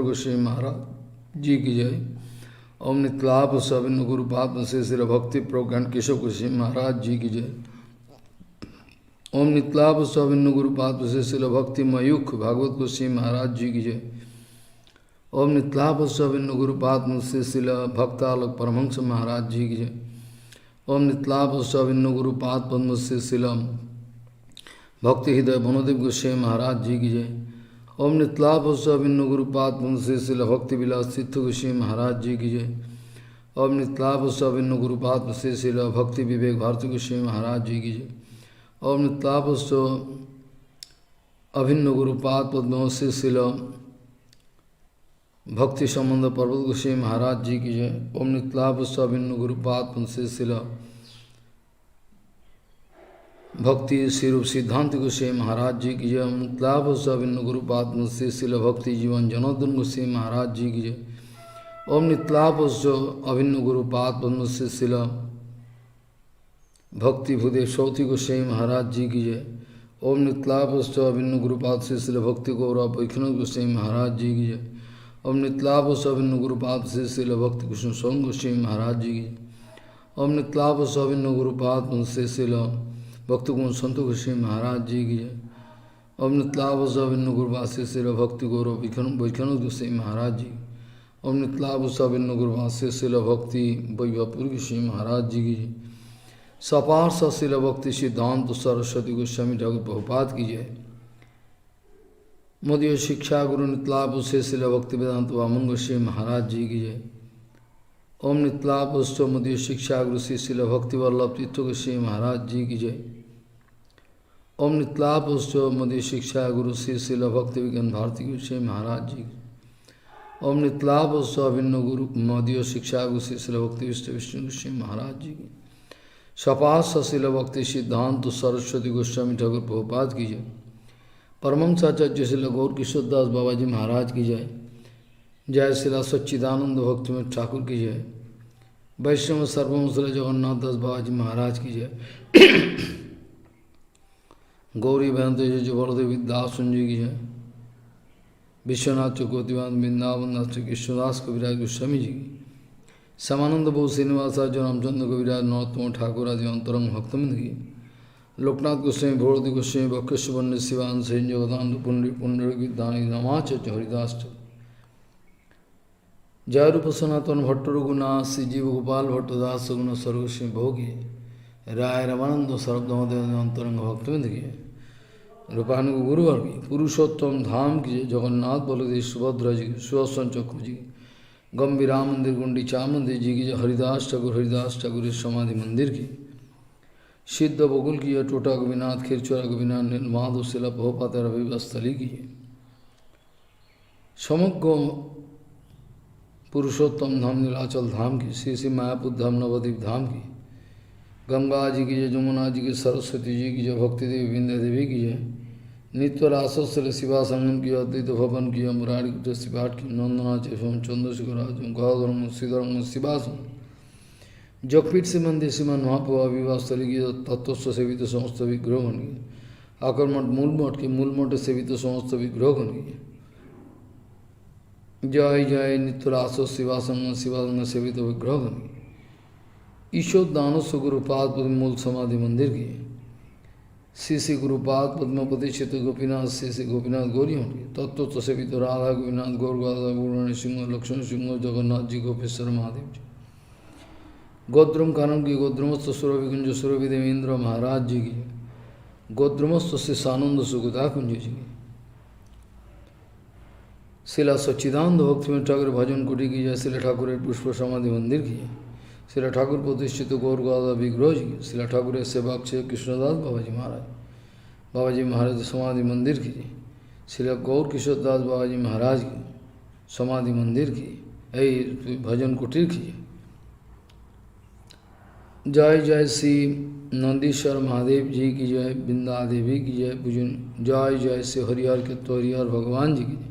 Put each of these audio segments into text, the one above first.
गोस्वामी महाराज जी की जय। ओम नितलाभ सविन गुरुपाद से श्री भक्ति प्रज्ञान केशव गोस्वामी महाराज जी की जय। ओम नितलाभ सविन गुरुपाद से श्री भक्ति मयूख भागवत गोस्वामी महाराज जी की जय। ओम नितलाभ सविन गुरुपाद से श्री भक्तालक परमहंस महाराज जी की जय। ओम नितलाभ सविन गुरुपाद पद्म से श्री भक्ति हृदय वनदेव गोस्वामी महाराज जी की जय। ओम नितलाभ सविन गुरुपाद से श्री भक्ति विलास सिद्ध गोस्वामी महाराज जी की जय। ओम नितलाभ सविन गुरुपाद से श्री भक्ति विवेक भारती गोस्वामी महाराज जी की जय। ओम नितलाभ अभिन्न गुरुपाद पद्म से श्री भक्ति संबंध पर्वत गोस्वामी महाराज जी की जय। ओम नितलाभ सविन गुरुपाद से श्री भक्ति श्री रूप सिद्धांत गोस्वामी महाराज जी की जय। ओम नितलाभ सविन गुरुपाद से श्री भक्ति जीवन जनार्दन गोस्वामी महाराज जी की जय। ओम नितलाभ अभिन्न गुरुपाद से श्री भक्ति भूदेव सौती गोस्वामी महाराज जी की जय। ओम नितलाभ अभिन्न गुरुपाद से श्री भक्ति गौरव वैष्णव गोस्वामी महाराज जी की जय। ओम नितलाभ अभिन्न गुरुपाद से श्री भक्ति कृष्ण स्वामी गोस्वामी महाराज जी की जय। ओम नितलाभ अभिन्न गुरुपाद से श्री भक्ति गुण संत गोस्वामी महाराज जी की जय। ओम नितलाभ अभिन्न गुरुपाद से श्री भक्ति गौरव वैष्णव गोस्वामी महाराज जी। ओम नितलाभ अभिन्न गुरुपाद से श्री भक्ति वैभवपुर गोस्वामी महाराज जी की जय। सपार सशील भक्ति सिद्धांत सरस्वती गोस्वामी ठाकुर प्रभुपाद की जय। मदीय शिक्षा गुरु नितलाभ से श्री भक्ति वेदांत वामन गोस्वामी महाराज जी की जय। ओम नितलाभ मदीय शिक्षा गुरु श्री श्री भक्ति वल्लभ तीर्थ गोस्वामी महाराज जी की जय। ओम नितलाभ मदीय शिक्षा गुरु श्री श्री भक्ति विज्ञान भारती गोस्वामी महाराज जी। ओम नितलाभ अभिन्न गुरु मदीय शिक्षा गुरु श्री श्री भक्ति विष्णु गोस्वामी महाराज जी की। सपास सशील भक्ति सिद्धांत सरस्वती गोस्वामी ठाकुर प्रभुपाद की जय। परमहंसाचार्य श्री गौर किशोर दास बाबा जी महाराज की जय। जय श्री सच्चिदानंद भक्ति में ठाकुर की जय। वैष्णव सर्वम श्री जगन्नाथ दास बाबा जी महाराज की जय। गौरी बहंत जय बलदेव दास जी की जय। विश्वनाथ चकोतिवान वृंदावन दास कृष्णदास कविराज गोस्वामी जी की। श्यामानंद बहु श्रीनिवास रामचंद्र कविराज नरोत्तम ठाकुर आदि अंतरंग भक्तमिंद की। लोकनाथ गोस्वामी भोरदी गोस्वामी बक्रेश्वर शिवान सैन जगदानंद पुण्य पुण्य दानी नमाचार्य हरिदास। जय रूप सनातन भट्ट रघुनाथ श्री जीव गोपाल भट्टदास सगुण सर्वस्वी भोगी राय रमानंद सर्वधमदेव अंतरंग भक्तविंद की। रूपानुग गुरुवर की। पुरुषोत्तम धाम की जगन्नाथ बलदेव सुभद्रा जी की। सुदर्शन चक्र जी की। गंभीरा मंदिर गुंडीचा मंदिर जी की। हरिदास ठाकुर समाधि मंदिर की। सिद्ध बकुल की। टोटा गोपीनाथ खिरचोरा गोपीनाथ नीलमाधव शिला बहुपात रविस्थली की। समग्र पुरुषोत्तम धाम नीलाचल धाम की। श्री श्री मायापुर धाम नवद्वीप धाम की। गंगा जी की जय। जमुना जी की। सरस्वती जी की जय। भक्ति देवी विंध्या देवी की जय। नित्य रासस्व शिवा संगम की। अद्वैत भवन की। मुरारी शिवाट की। नंदना चेम चंद्रशेखर गौधर्म श्रीधर्म शिवासन जगपीठ से मंदिर श्रीमान महाप्रभा विवाहस्थली की। तत्व सेवित समस्त विग्रह की। आक्रमण मूल मठ की। मूल मठ सेवित समस्त विग्रह की। जय जय नित्य रासो शिवासंग सेवित विग्रह की। ईशोर दानस्व गुरुपाद पद्म मूल समाधि मंदिर की। श्री श्री गुरुपाद पद्मपति चित गोपीनाथ श्री श्री गोपीनाथ गौरी मठ की। तत्व सेवित राधा गोपीनाथ गौर गाधा गुरुरानी सिंह लक्ष्मण सिंह जगन्नाथ जी गोपेश्वर महादेव जी। गोद्रुम कानम की। गोद्रुमस्थ सुरभि कुंज सुरभि देवेंद्र महाराज जी की। गोद्रुमस्थ श्री सानंद सुगता कुंज जी की। शिला सच्चिदानंद भक्ति में ठाकुर भजन कुटी की जय। शिला ठाकुर पुष्प समाधि मंदिर की। शिला ठाकुर प्रतिष्ठित गौर गादा विग्रह जी की। शिला ठाकुर सेवक से कृष्णदास बाबा जी महाराज समाधि मंदिर की। शिला गौर किशोर दास बाबा जी महाराज की समाधि मंदिर की। भजन कुटीर की। जय जय श्री नंदीश्वर महादेव जी की जय। बिंदा देवी की जय। पूजन जय जय श्री हरिहर क्षेत्र हरिहर भगवान जी की जय।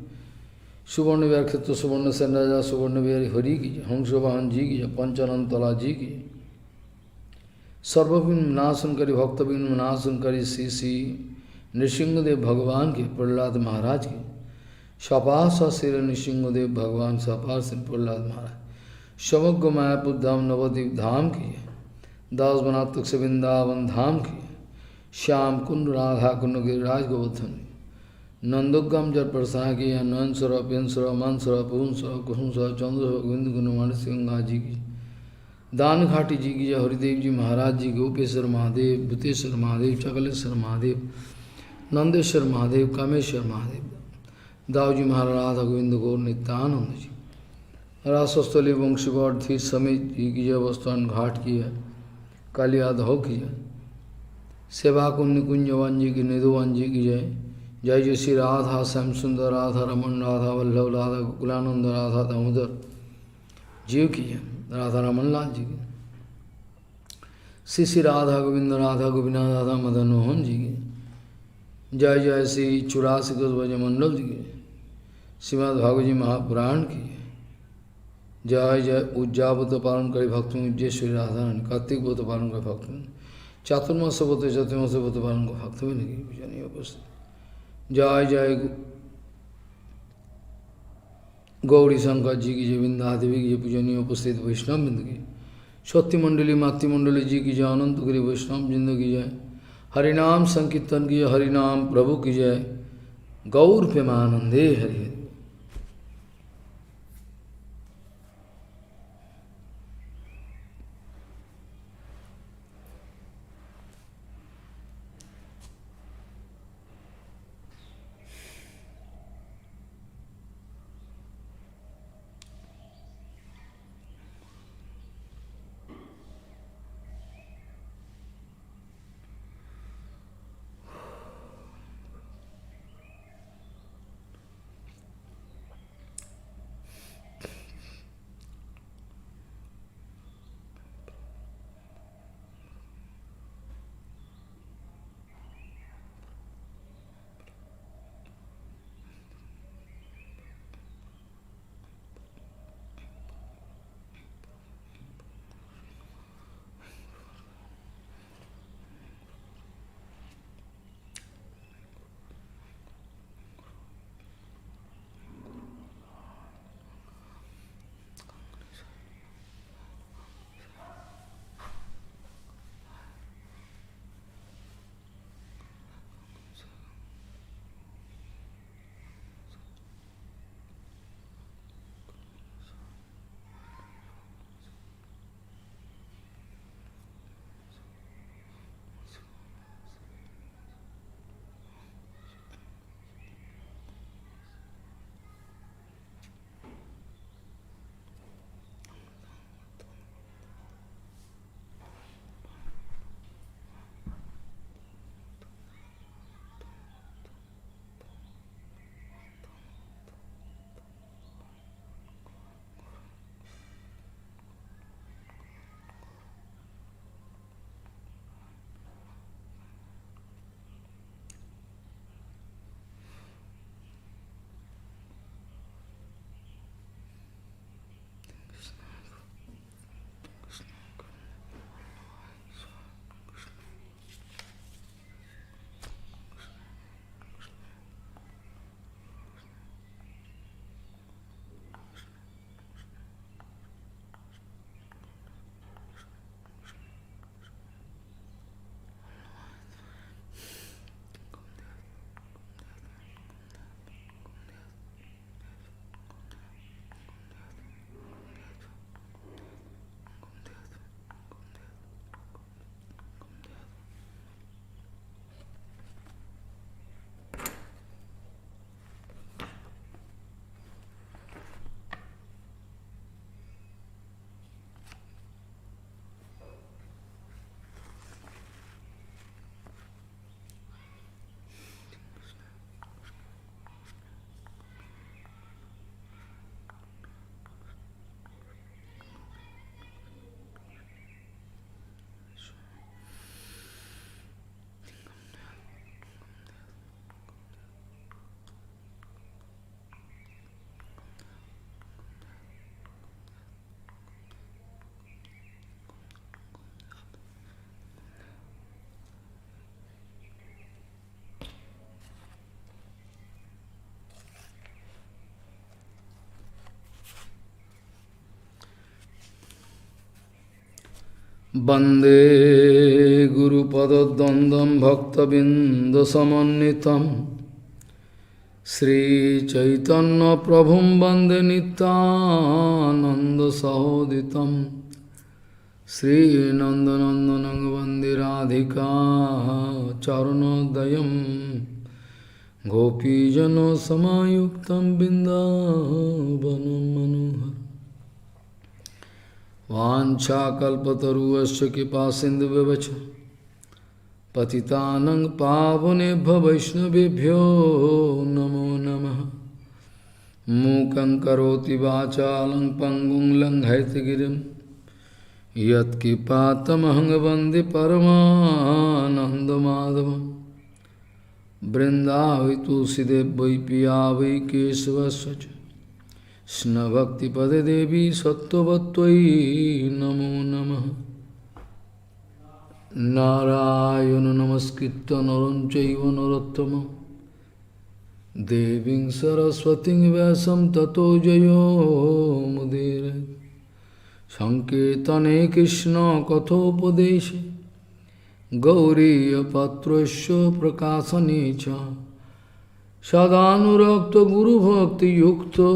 सुवर्ण विहार क्षेत्र सुवर्ण सेन राजा सुवर्ण विहार हरि की जय। हंसवाहन जी की जय। पंचानंतला जी की। सर्वविघ्न विनाशनकारी भक्तविघ्न विनाशनकारी श्री श्री नृसिंहदेव भगवान के। प्रहलाद महाराज के। Sapasa Sri Nishingadev Bhagavan Sapasa Prahlad Maharaj. समग्र मायापुर धाम नवद्वीप धाम की है, दास बनातक से वृंदावन धाम की है, श्याम कुंड राधा कुंड गिरिराज गोवर्धन नंदोगम जल प्रसाद की नयन स्वरूप यन स्वरूप मन स्वरूप पूर्ण स्वरूप कुसुम स्वरूप चंद्र स्वरूप गोविंद गुण मानस गंगा जी की, दान घाटी जी की जय, हरिदेव जी महाराज जी, गोपेश्वर महादेव, भूतेश्वर महादेव, चकलेश्वर महादेव, नंदेश्वर महादेव, कामेश्वर महादेव, दाऊ जी महाराज राधा गोविंद गौर नित्यानंद जी, रासस्थली वंशीगौर धीर समेत जी की जय, वस्तुअन घाट की है, कालिया धो की जय, सेवा कुंज कुंजवन जी की, निधुवन जी की जय, जय जय श्री राधा श्याम सुंदर राधा रमन राधा वल्लभ राधा गोकुलानंद राधा दामोदर जीव की जय, राधा रमन लाल जी की, श्री श्री राधा गोविंद राधा गोविंद राधा मदन मोहन जी की, जय जय श्री 84 भज मंडल जी की, श्रीमद् भागवत जी महापुराण की, जय जय उज्जावत पालन करे भक्त उज्जय श्री राधा कार्तिक व्रत पालन करे भक्त चातुर्मास व्रत चतुर्मास व्रत पालन को भक्त में लगी पूजनीय उपस्थित, जय जय गौरी शंकर जी की जय, वृंदादेवी की जय, पूजनीय उपस्थित वैष्णव बिंद की, सत्य मंडली मातृमंडली जी की जय, अनंत गिरी वैष्णव बिंद की जय, हरिनाम संकीर्तन की जय, हरिनाम प्रभु की जय, गौर प्रेमानंदे हरि हरि। वंदे गुरुपद्वंद्वं भक्तबिंदसमन्वितं श्रीचैतन्यप्रभुं वंदे नित्यानन्दसहोदितं श्रीनन्दनन्दनं वन्दे राधिका चरणोदयं गोपीजनसमायुक्तं बिन्दावनं मनोहरम् वाञ्छाकल्पतरुश्च कृपासिन्धुव्यवच पतितानं पावनेभ्यो वैष्णवेभ्यो नमो नमः। मूकं करोति वाचालं पङ्गुं लङ्घयितगिरिं यत्कृपातमहं वन्दे परमानन्दमाधवं। बृन्दावै तुलसीदेव वै पिया वै केशवस्य च कृष्णभक्तिपदे देवी सत्त्ववत्त्वयि नमो नमः। नारायण नमस्कृत्य नरं चैव नरोत्तमं देवीं सरस्वतीं व्यासं ततो जयो मुदीरये। संकीर्तने कृष्ण कथोपदेशे गौरीयपात्रस्य प्रकाशने च सदानुरक्त गुरुभक्तियुक्तो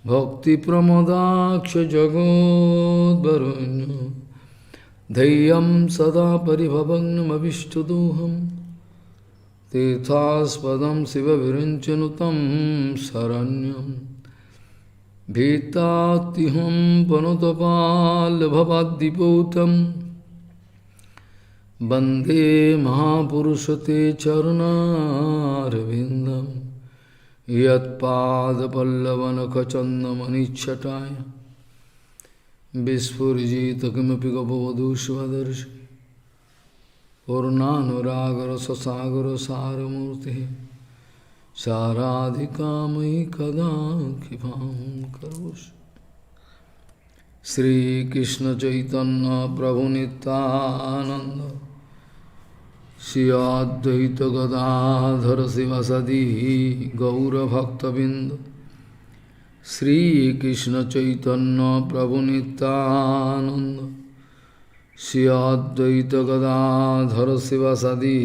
भक्तिप्रमदाक्ष जगोद्वरुण्य धैर्यं सदा परिभवग्नमभिष्टदोहं तीर्थास्पदं शिवविरञ्चनुतं शरण्यं भीतात्तिहं पनुतपाल्भवाद्दिपूतं वन्दे महापुरुषते चरणारविन्दं यत्पादपल्लवनखचन्दमनिच्छटाय विस्फुरिजित किमपि गपवधूष्वदर्शि पूर्णानुरागरससागरसारमूर्तिः साराधिकामयि कदा कृपां करोषि। श्रीकृष्णचैतन्य प्रभुनित्यानन्द श्री अद्वैत गदाधर शिवसदि गौरभक्तबिंद श्रीकृष्ण चैतन्य प्रभु नित्यानंद श्री अद्वैत गदाधर शिवसदि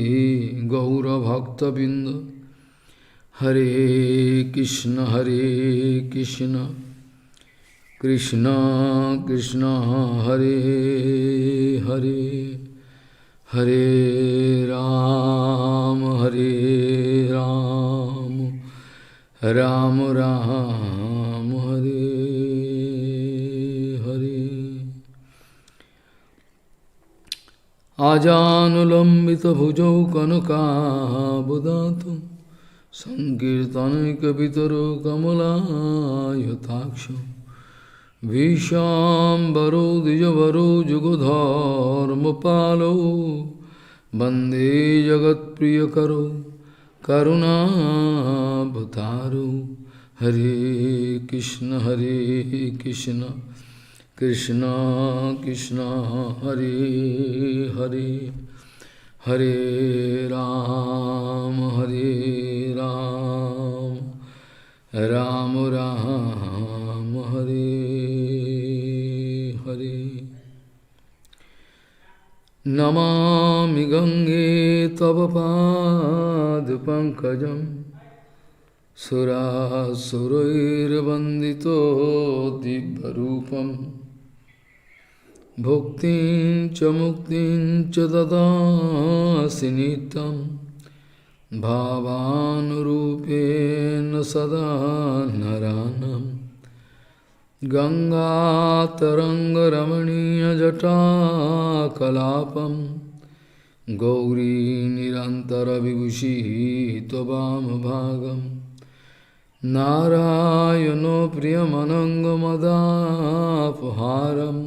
गौरभक्तबिंद। हरे कृष्ण कृष्ण कृष्ण हरे हरे हरे राम राम राम हरे हरे। आजानुलम्बितभुजौ कनकाबुदातं संकीर्तनैकपितरो कमलायताक्षं विशाम्बरो द्विजवरो जुगधर्मपालो वन्दे जगत्प्रियकरो करुणावतारो। हरे कृष्ण कृष्ण कृष्ण हरे हरे हरे राम राम राम हरे हरे। नमामि गंगे तव पादपङ्कजं सुरासुरैर्वन्दितो दिव्यरूपं भुक्तिं च मुक्तिं च ददासि नित्यं भावानुरूपेण सदा नरानं। गंगातरङ्गरमणीयजटाकलापं गौरी निरन्तरविभूषिः त्ववामभागं नारायणो प्रियमनङ्गमदापहारं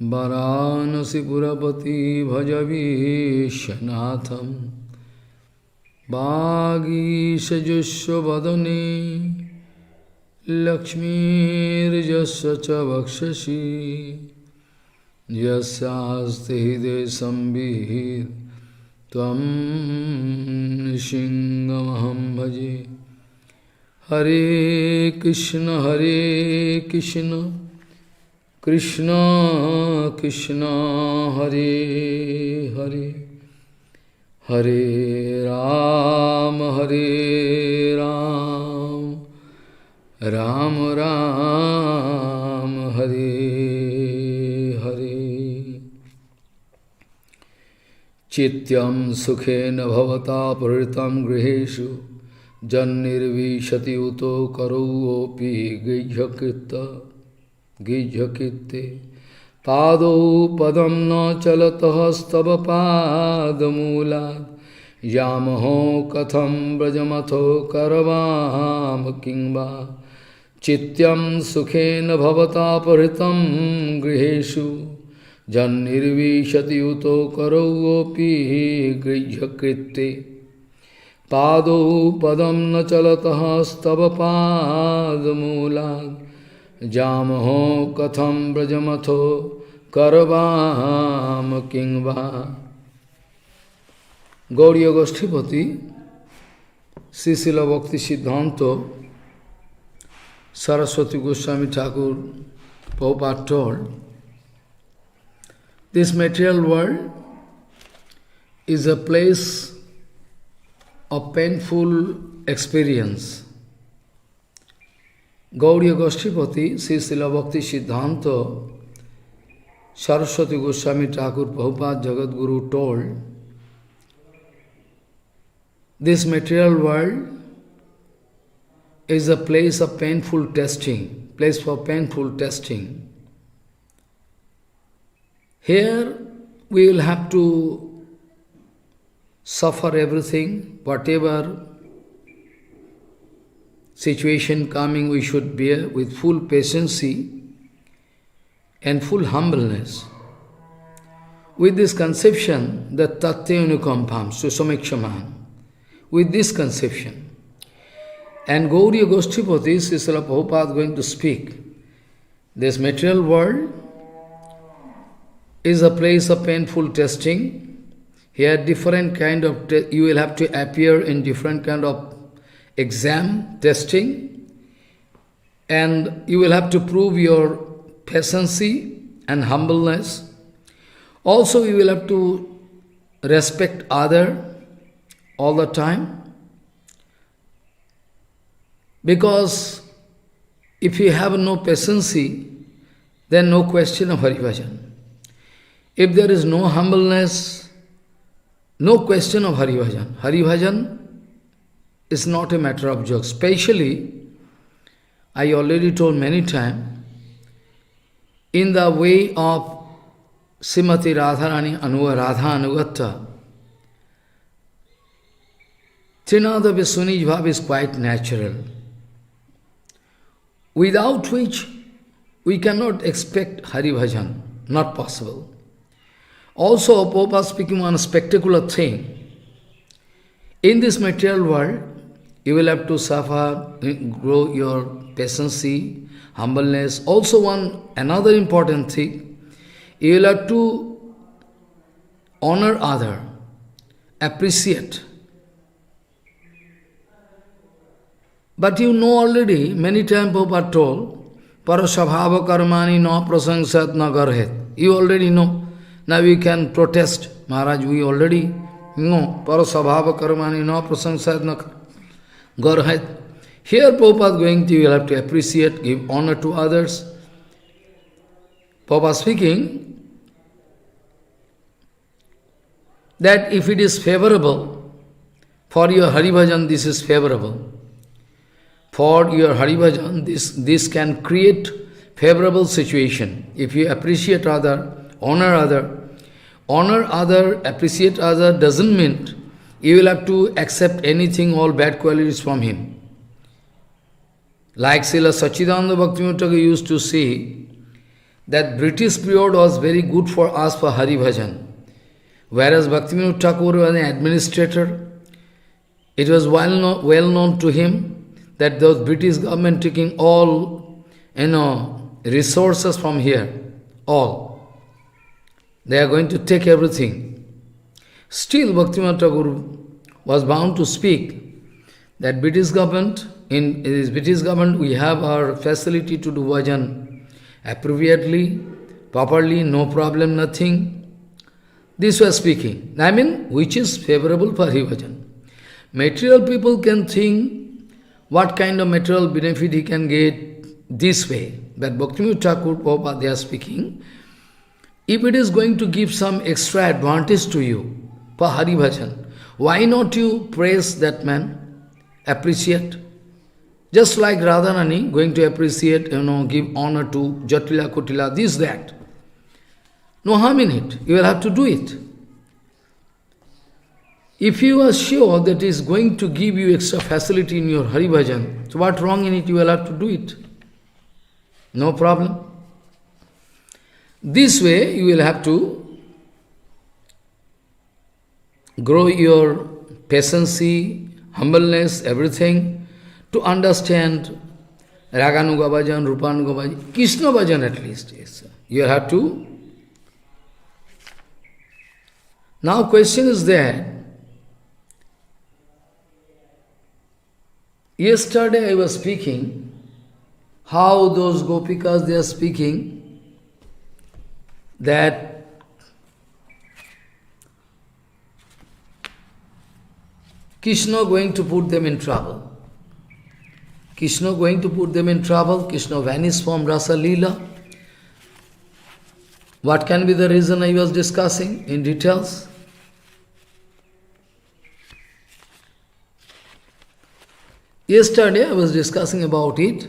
वाराणसीपुरपति भजवीशनाथं वागीशजुष्वदने लक्ष्मीर्यस्य च वक्षसि यस्यास्ति हृदये संवित् त्वं नृसिंहमहं भजे। हरे Krishna Krishna Krishna Hare Hare Hare Ram Hare Ram Ram Ram Hare Hare Chityam Sukhena Bhavata Paritam Griheshu Jannirvishati Uto Karopi Gijhakitte Pado Padam Na Chalatah Stava Padamulad Yamaho Katham Brajamatho Karavam Kingba Chityam Sukhena Bhavata Paritam Griheshu Jannirvishati Uto Karopi Gijhakitte Pado Padam Na Chalatah Stava Padamulad Jamaho Katham Brajamatho Karavam Kingva. Gauriya Goshtipati, Sri Sri Bhakti Siddhanta Saraswati Goswami Thakur Prabhupada told, this material world is a place of painful experience. Gauriya Goshtipati, Sri Sri Bhakti Siddhanta Saraswati Goswami Thakur Prabhupada Jagadguru told, this material world is a place of painful testing, place for painful testing. Here we will have to suffer everything, whatever situation coming, we should bear with full patience and full humbleness. With this conception, the Tatya Anukampam, Susamekshaman, with this conception. And Gauriya Goshtipati, Sri Srila Prabhupada going to speak, this material world is a place of painful testing. Here different kind of, you will have to appear in different kind of exam, testing, and you will have to prove your patience and humbleness. Also, you will have to respect other all the time, because if you have no patience, then no question of Hari Bhajan. If there is no humbleness, no question of Hari Bhajan. Hari Bhajan is not a matter of joke. Especially, I already told many times, in the way of Srimati Radharani Radha Anugata, Trinada Viswanij Bhav is quite natural, without which we cannot expect Hari Bhajan, not possible. Also, Prabhupada speaking on a spectacular thing. In this material world, you will have to suffer, grow your patience, humbleness. Also another important thing, you will have to honor other, appreciate. But you know already, many times Prabhupada told, Parasabhava karmani na prasangsat na garhet. You already know. Now we can protest. Maharaj, we already know. Parasabhava karmani na prasangsat na garhet. Here Prabhupada going to, you will have to appreciate, give honor to others. Prabhupada speaking, that if it is favorable, for your Hari Bhajan this is favorable. For your Hari Bhajan, this can create favorable situation. If you appreciate other, honor other, appreciate other, doesn't mean you will have to accept anything, all bad qualities from him. Like Srila Sachidananda Bhaktivinoda used to say, that British period was very good for us for Hari Bhajan. Whereas Bhaktivinoda Thakur was an administrator, it was well known to him that those British government taking all, resources from here, all. They are going to take everything. Still, Bhaktivinoda Thakur was bound to speak that British government, in this British government we have our facility to do bhajan, appropriately, properly, no problem, nothing. This was speaking. I mean, which is favorable for Bhajan. Material people can think what kind of material benefit he can get this way. But Bhaktivinoda Thakur Prabhupada, they are speaking, if it is going to give some extra advantage to you for Hari Bhajan, why not you praise that man, appreciate? Just like Radharani going to appreciate, give honor to Jatila, Kutila, this, that. No harm in it. You will have to do it. If you are sure that it is going to give you extra facility in your Hari Bhajan, so what wrong in it? You will have to do it. No problem. This way you will have to grow your patience, humbleness, everything, to understand Raganuga Bhajan, Rupanuga Bhajan, Krishna Bhajan at least. Yes. You have to. Now question is there. Yesterday I was speaking how those gopikas they are speaking that Krishna going to put them in trouble. Krishna going to put them in trouble. Krishna vanished from Rasa Lila. What can be the reason I was discussing in details? Yesterday I was discussing about it,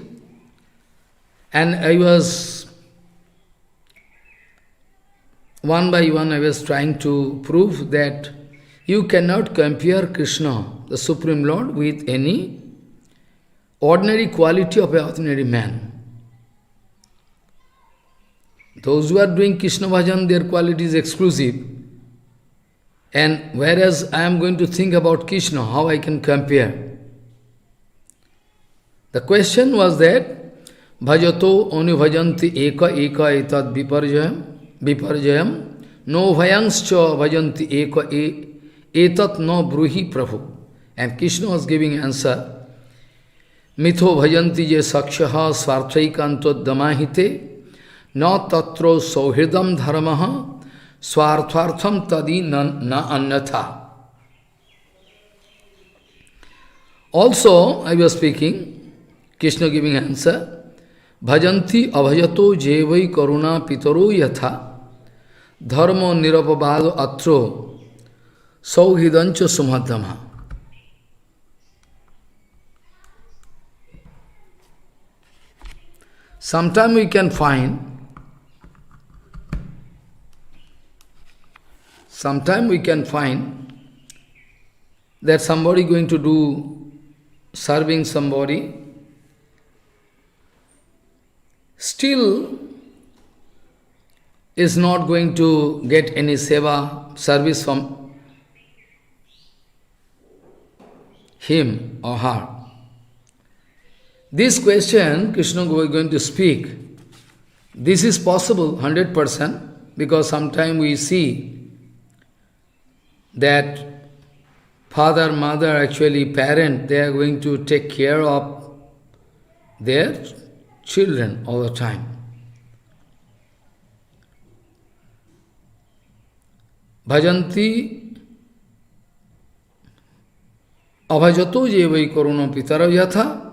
and I was, one by one I was trying to prove that you cannot compare Krishna, the Supreme Lord, with any ordinary quality of an ordinary man. Those who are doing Krishna Bhajan, their quality is exclusive. And whereas I am going to think about Krishna, how I can compare? The question was that, Bhajato anubhajanti eka eka etad viparjayam no bhayangscha bhajanti eka etat no bruhi prabhu. And Krishna was giving answer, Mitho bhajanti je sakshaha svarthaikanto damahite na tatro sauhridam dharmaha swarthartham tadi na annatha. Also, I was speaking, Krishna giving answer, Bhajanti abhajato jevai karuna pitaro yatha dharma nirapabado atro sauhidancha sumadhama. Sometime we can find that somebody going to do serving somebody, still is not going to get any seva, service from him or her. This question Krishna is going to speak. This is possible 100%, because sometimes we see that father, mother, actually parent, they are going to take care of their children all the time. Bhajanti abhajato jevai karuna pitara yatha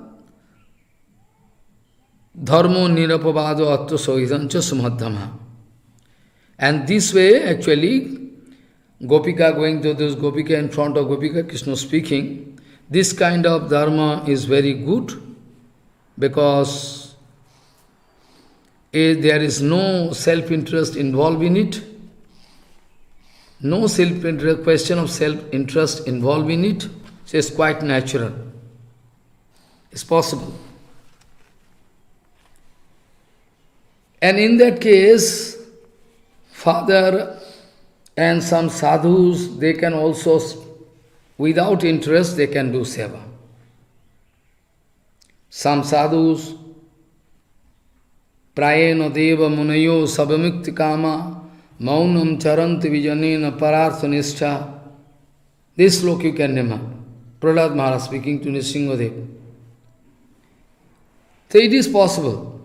dharmo nirapavado atto sohidancha sumadhama. And this way, actually, Gopika going to this Gopika in front of Gopika, Krishna speaking, this kind of dharma is very good, because there is no self-interest involved in it, no self-interest, question of self-interest involved in it, so it's quite natural. It's possible. And in that case, father and some sadhus, they can also, without interest, they can do seva. Some sadhus, prayena deva munayo sabamikti kama maunam charanti vijanena pararthanischa. This sloka you can remember. Prahlad Maharaj speaking to Nrsimhadev. So it is possible.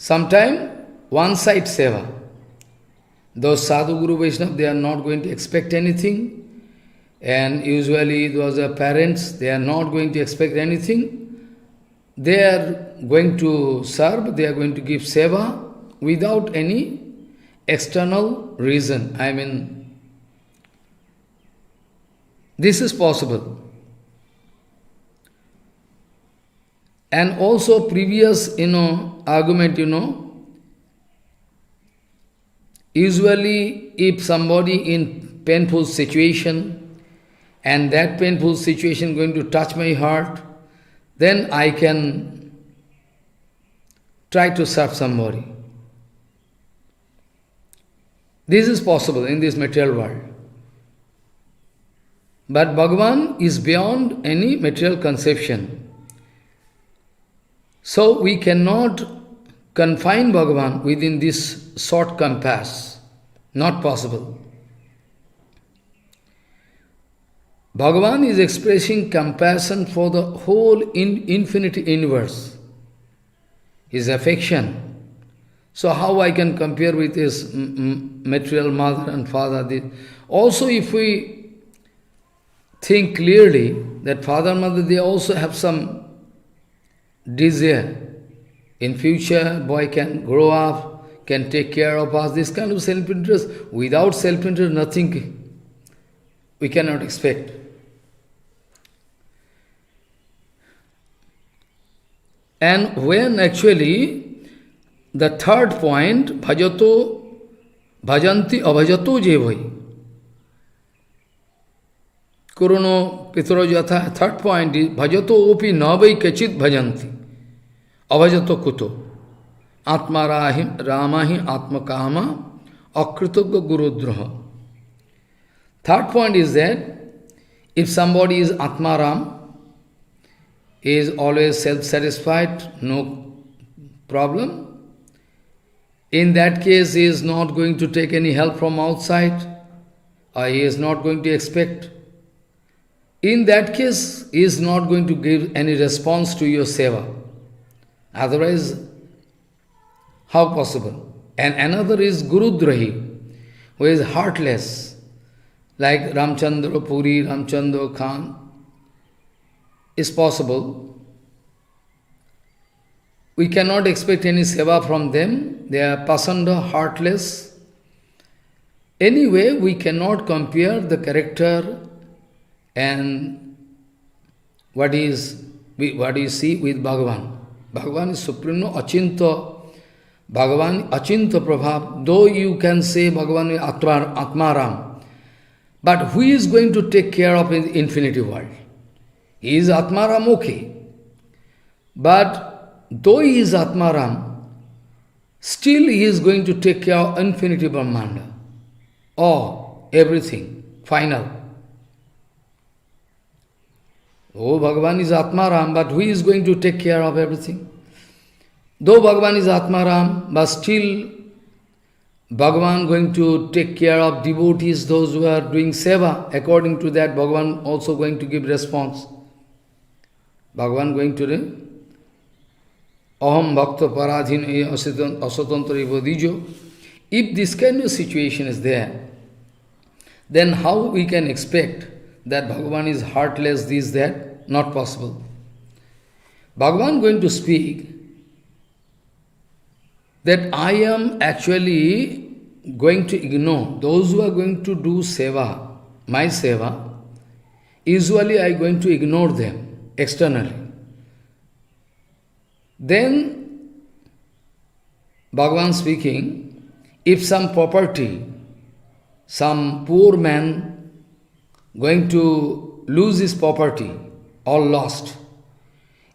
Sometime one-side seva. Those sadhu guru Vaishnava, they are not going to expect anything. And usually those are parents, they are not going to expect anything. They are going to serve, they are going to give seva without any external reason. I mean, this is possible. And also previous, argument, usually if somebody in painful situation, and that painful situation going to touch my heart, then I can try to serve somebody. This is possible in this material world. But Bhagavan is beyond any material conception. So we cannot confine Bhagavan within this short compass. Not possible. Bhagavan is expressing compassion for the whole infinite universe, his affection. So how I can compare with his material mother and father? Also, if we think clearly that father and mother, they also have some desire. In future, boy can grow up, can take care of us, this kind of self-interest. Without self-interest, nothing we cannot expect. And when actually the third point, bhajato, bhajanti, abhajato jevai. Kuruno pitaro jatha, third point is bhajato opi navai kachit bhajanti. Abhajato kuto. Atma ramahi atma kama akritogya gurudroha. Third point is that if somebody is Atmaram, is always self-satisfied, no problem. In that case, he is not going to take any help from outside, or he is not going to expect. In that case, he is not going to give any response to your seva. Otherwise, how possible? And another is Gurudrahi, who is heartless, like Ramchandra Puri, Ramchandra Khan. Is possible. We cannot expect any seva from them. They are pasanda, heartless. Anyway, we cannot compare the character and what you see with Bhagavan. Bhagavan is supreme, achinta. Bhagavan, achinta prabhav. Though you can say Bhagavan is Atmaram, but who is going to take care of the infinity world? He is Atmaram, okay. But though he is Atmaram, still he is going to take care of infinity Brahmanda. Or everything, final. Oh, Bhagavan is Atmaram, but who is going to take care of everything? Though Bhagavan is Atmaram, but still Bhagavan going to take care of devotees, those who are doing seva. According to that, Bhagavan also going to give response. Bhagavan going to do Aham Bhakta Paradhin Asatantra Vadijo. If this kind of situation is there, then how we can expect that Bhagavan is heartless, this, that? Not possible. Bhagavan going to speak that I am actually going to ignore those who are going to do seva, my seva. Usually I am going to ignore them externally. Then, Bhagavan speaking, if some property, some poor man going to lose his property, all lost,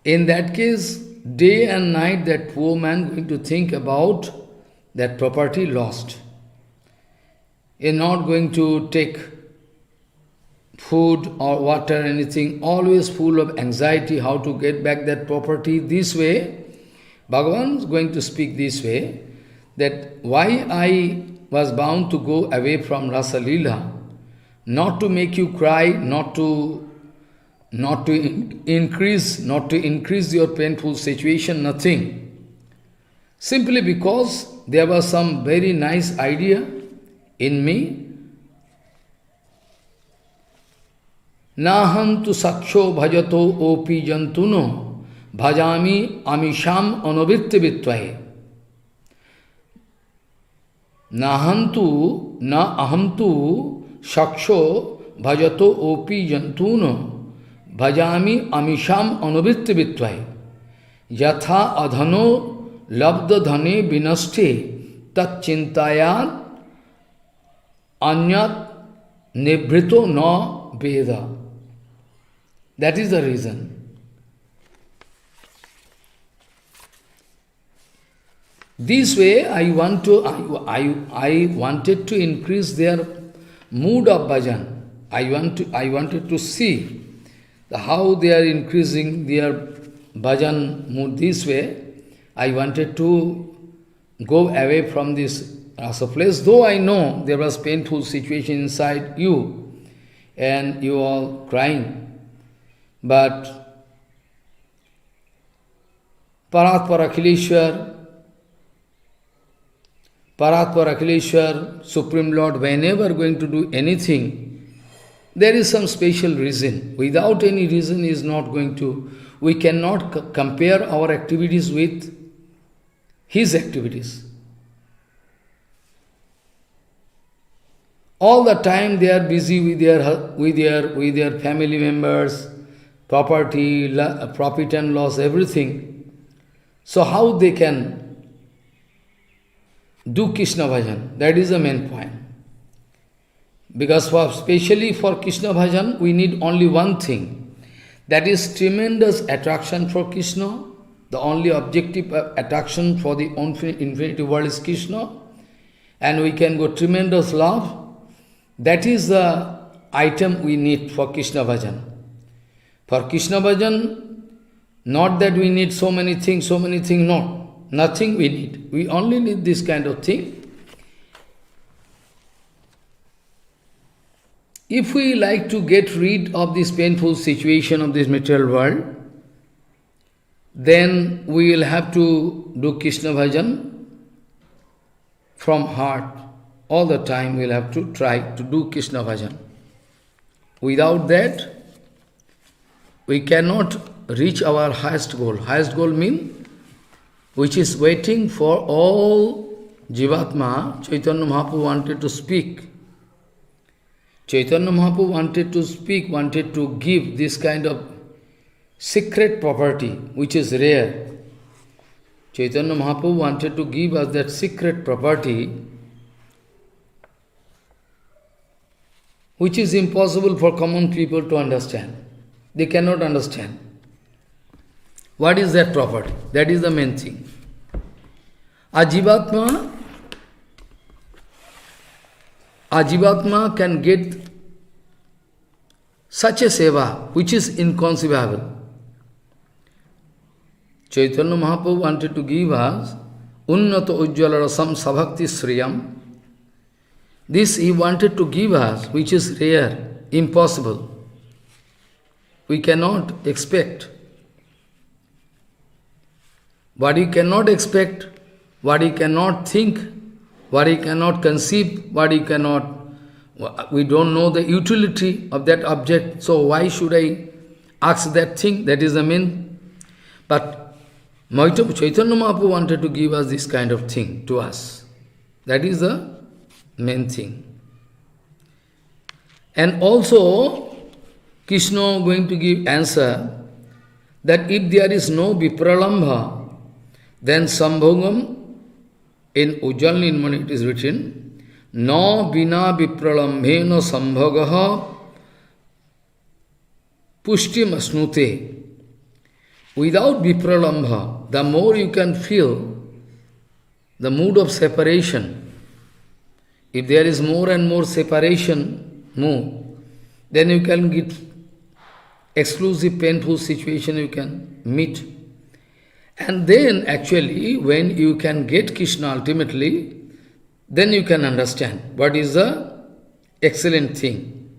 in that case, day and night that poor man going to think about that property lost. He is not going to take food or water, anything, always full of anxiety how to get back that property. This way, Bhagavan is going to speak this way, that why I was bound to go away from Rasa Lila, not to make you cry, not to increase your painful situation, nothing. Simply because there was some very nice idea in me. Nahantu saksho bhajato opi jantuno bhajami amisham anuvritti vitvahe. Nahantu na ahamtu saksho bhajato opi jantuno bhajami amisham anuvritti vitvahe. Yatha adhano labda dhane vinashte tat chintayat anyat nibrito na veda. That is the reason. This way I wanted to increase their mood of bhajan. I wanted to see how they are increasing their bhajan mood. This way I wanted to go away from this rasa place, though I know there was painful situation inside you and you all crying. But Paratpara Akhileshwar, Supreme Lord, whenever going to do anything, there is some special reason. Without any reason is not going to, we cannot compare our activities with His activities. All the time they are busy with their family members, property, profit and loss, everything. So how they can do Krishna bhajan? That is the main point. Because especially for Krishna bhajan, we need only one thing. That is tremendous attraction for Krishna. The only objective attraction for the infinity world is Krishna. And we can go tremendous love. That is the item we need for Krishna bhajan. For Krishna bhajan, not that we need so many things, no. Nothing we need. We only need this kind of thing. If we like to get rid of this painful situation of this material world, then we will have to do Krishna bhajan from heart. All the time we will have to try to do Krishna bhajan. Without that, we cannot reach our highest goal. Highest goal means, which is waiting for all Jivatma. Chaitanya Mahaprabhu wanted to speak. Chaitanya Mahaprabhu wanted to speak, wanted to give this kind of secret property, which is rare. Chaitanya Mahaprabhu wanted to give us that secret property, which is impossible for common people to understand. They cannot understand. What is that property? That is the main thing. Ajivatma can get such a seva which is inconceivable. Chaitanya Mahaprabhu wanted to give us Unnato Ujjvala Rasam Sabhakti Sriyam. This he wanted to give us, which is rare, impossible. We cannot expect. What he cannot expect, what he cannot think, what he cannot conceive, we don't know the utility of that object, so why should I ask that thing? That is the main. But Chaitanya Mahaprabhu wanted to give us this kind of thing to us. That is the main thing. And also, Krishna going to give answer that if there is no vipralambha, then sambhogam, in Ujjal Nirmani it is written, no bina vipralambhena sambhogaha pushtim asnute. Without vipralambha, the more you can feel the mood of separation. If there is more and more separation mood, then you can get exclusive painful situation you can meet. And then actually when you can get Krishna ultimately, then you can understand what is the excellent thing.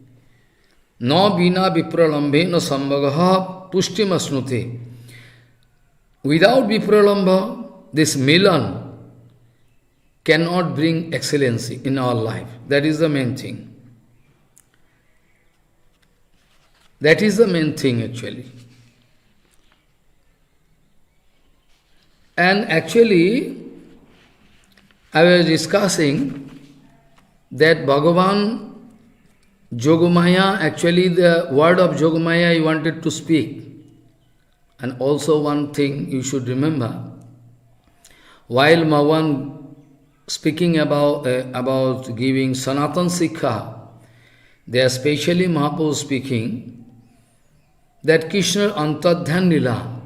No bina vipralambhe no sambhagaha pushtim asnute. Without vipralambha, this milan cannot bring excellency in our life. That is the main thing. That is the main thing actually. And actually, I was discussing that Bhagavan Yogamaya, actually the word of Yogamaya I wanted to speak. And also one thing you should remember, while Bhagavan speaking about giving Sanatan Sikha, they are specially Mahaprabhu speaking that Krishna Antadhyan Lila,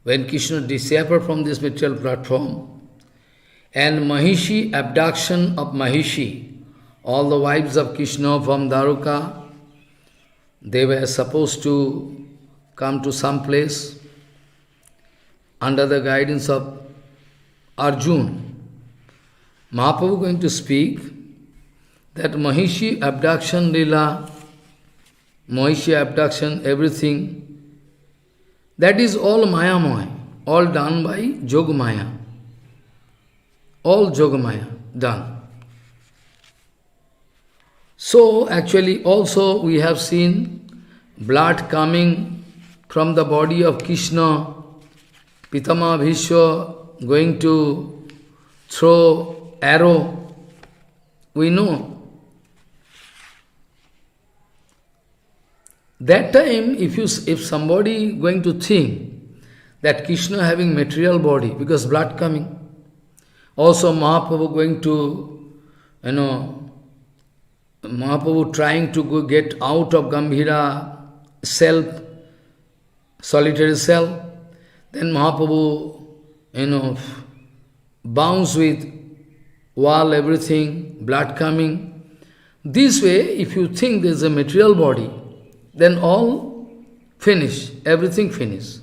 when Krishna disappeared from this material platform, and Mahishi, abduction of Mahishi, all the wives of Krishna from Dwaraka, they were supposed to come to some place under the guidance of Arjuna. Mahaprabhu going to speak that Mahishi abduction Lila, Mahishi abduction, everything, that is all Mayamaya, all done by Yogamaya. All Yogamaya done. So actually also we have seen blood coming from the body of Krishna, Pitama Bhishma going to throw arrow. We know. That time, if somebody going to think that Krishna having material body, because blood coming, also Mahaprabhu going to, Mahaprabhu trying to go get out of Gambhira self, solitary self, then Mahaprabhu, bounce with wall, everything, blood coming. This way, if you think there is a material body, then all finish, everything finish.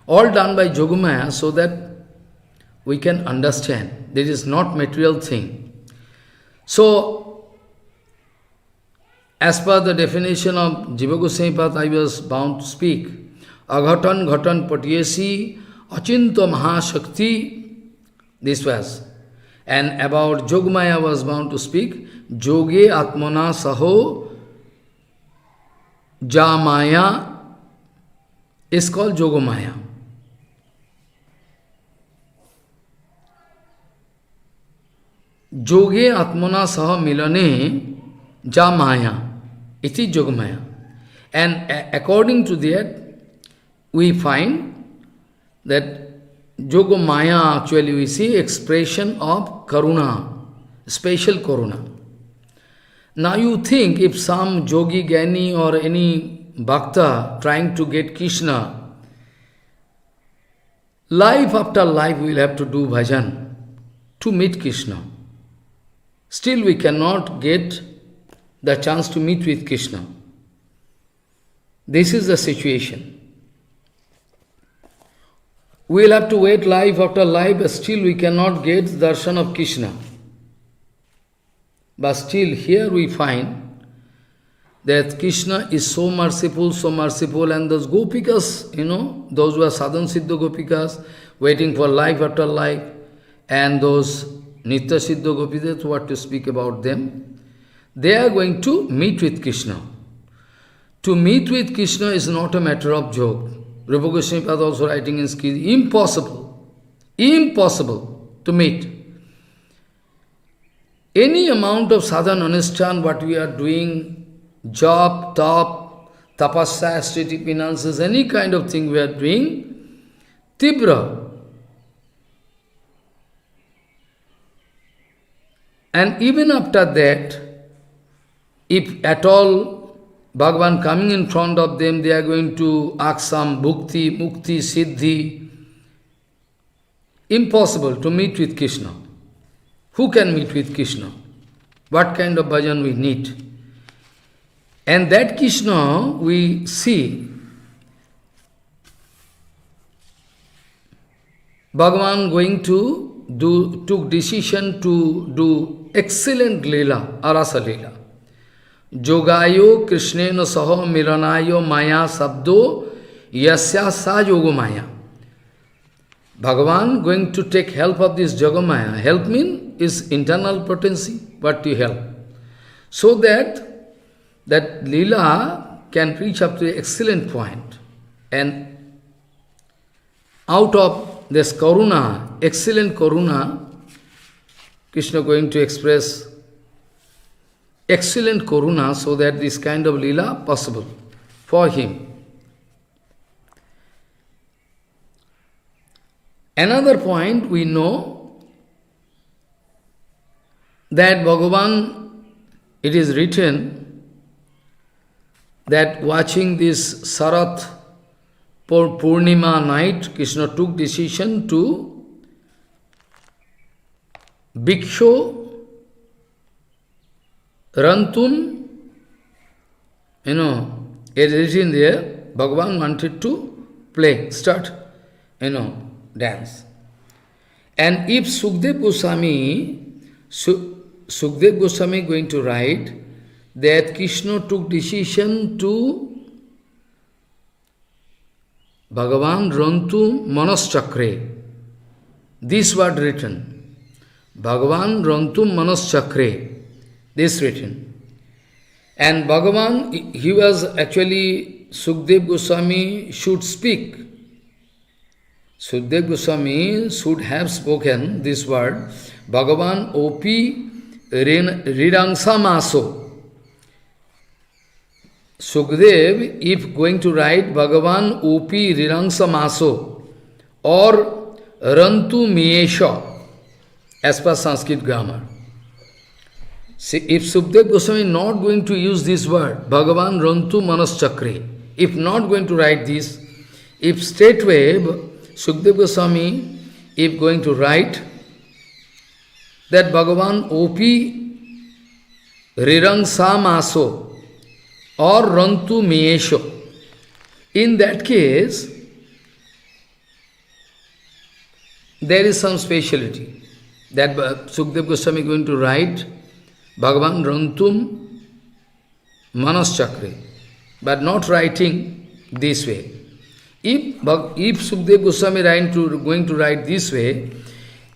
All done by Yogamaya so that we can understand this is not material thing. So, as per the definition of Jiva Goswami Path, I was bound to speak. Aghatan ghatan patyesi achinta mahashakti, this was. And about Yogamaya was bound to speak. Yoge atmana saho jamaya is called Yogamaya. Yoge atmana saha milane jamaya. It is Yogamaya. And according to that, we find that Yogamaya actually we see expression of Karuna, special Karuna. Now you think if some Yogi, Gyani or any Bhakta trying to get Krishna, life after life we will have to do bhajan to meet Krishna. Still we cannot get the chance to meet with Krishna. This is the situation. We will have to wait life after life, but still we cannot get darshan of Krishna. But still here we find that Krishna is so merciful, and those gopikas, those who are sadhan siddha gopikas, waiting for life after life, and those nitya siddha gopikas, what to speak about them, they are going to meet with Krishna. To meet with Krishna is not a matter of joke. Rupa Goswami Pada also writing in Gita, impossible to meet. Any amount of sadhana anushthan, what we are doing, job, tapasya, ascetic penances, any kind of thing we are doing, tibra. And even after that, if at all Bhagavan coming in front of them, they are going to ask some bhukti, mukti, siddhi. Impossible to meet with Krishna. Who can meet with Krishna? What kind of bhajan we need? And that Krishna we see, Bhagavan going to took decision to do excellent Leela, Rasa Lila. Jogayo Krishnena saho miranayo maya sabdo yasya sa yogamaya. Bhagavan going to take help of this Jagamaya. Help means is internal potency, what to help. So that Leela can reach up to an excellent point. And out of this Karuna, excellent Karuna, Krishna going to express excellent Karuna so that this kind of Leela possible for him. Another point we know that Bhagavan, it is written that watching this Sarat Purnima night, Krishna took decision to Bhikshu Rantum, it is written there, Bhagavan wanted to play, start, dance. And if Sukdev Goswami going to write that Krishna took decision to Bhagavan Rantu Manaschakre, this word written, Bhagavan Rantu Manaschakre, this written. And Bhagavan, he was actually, Sukdev Goswami should speak. Sukdev Goswami should have spoken this word, Bhagavan Opi Rirangsa Maso. Sukdev, if going to write Bhagavan Opi Rirangsa Maso or Rantu Miyesha, as per Sanskrit grammar. See, if Sukdev Goswami not going to use this word, Bhagavan Rantu Manaschakre, if not going to write this, if straightway Sukdev Goswami, if going to write that Bhagavan Opi Rirang Samaso or Rantu Miyesho, in that case, there is some speciality that Sukdev Goswami going to write Bhagavan Rantum Manaschakre, but not writing this way. If Sukdev Goswami going to write this way,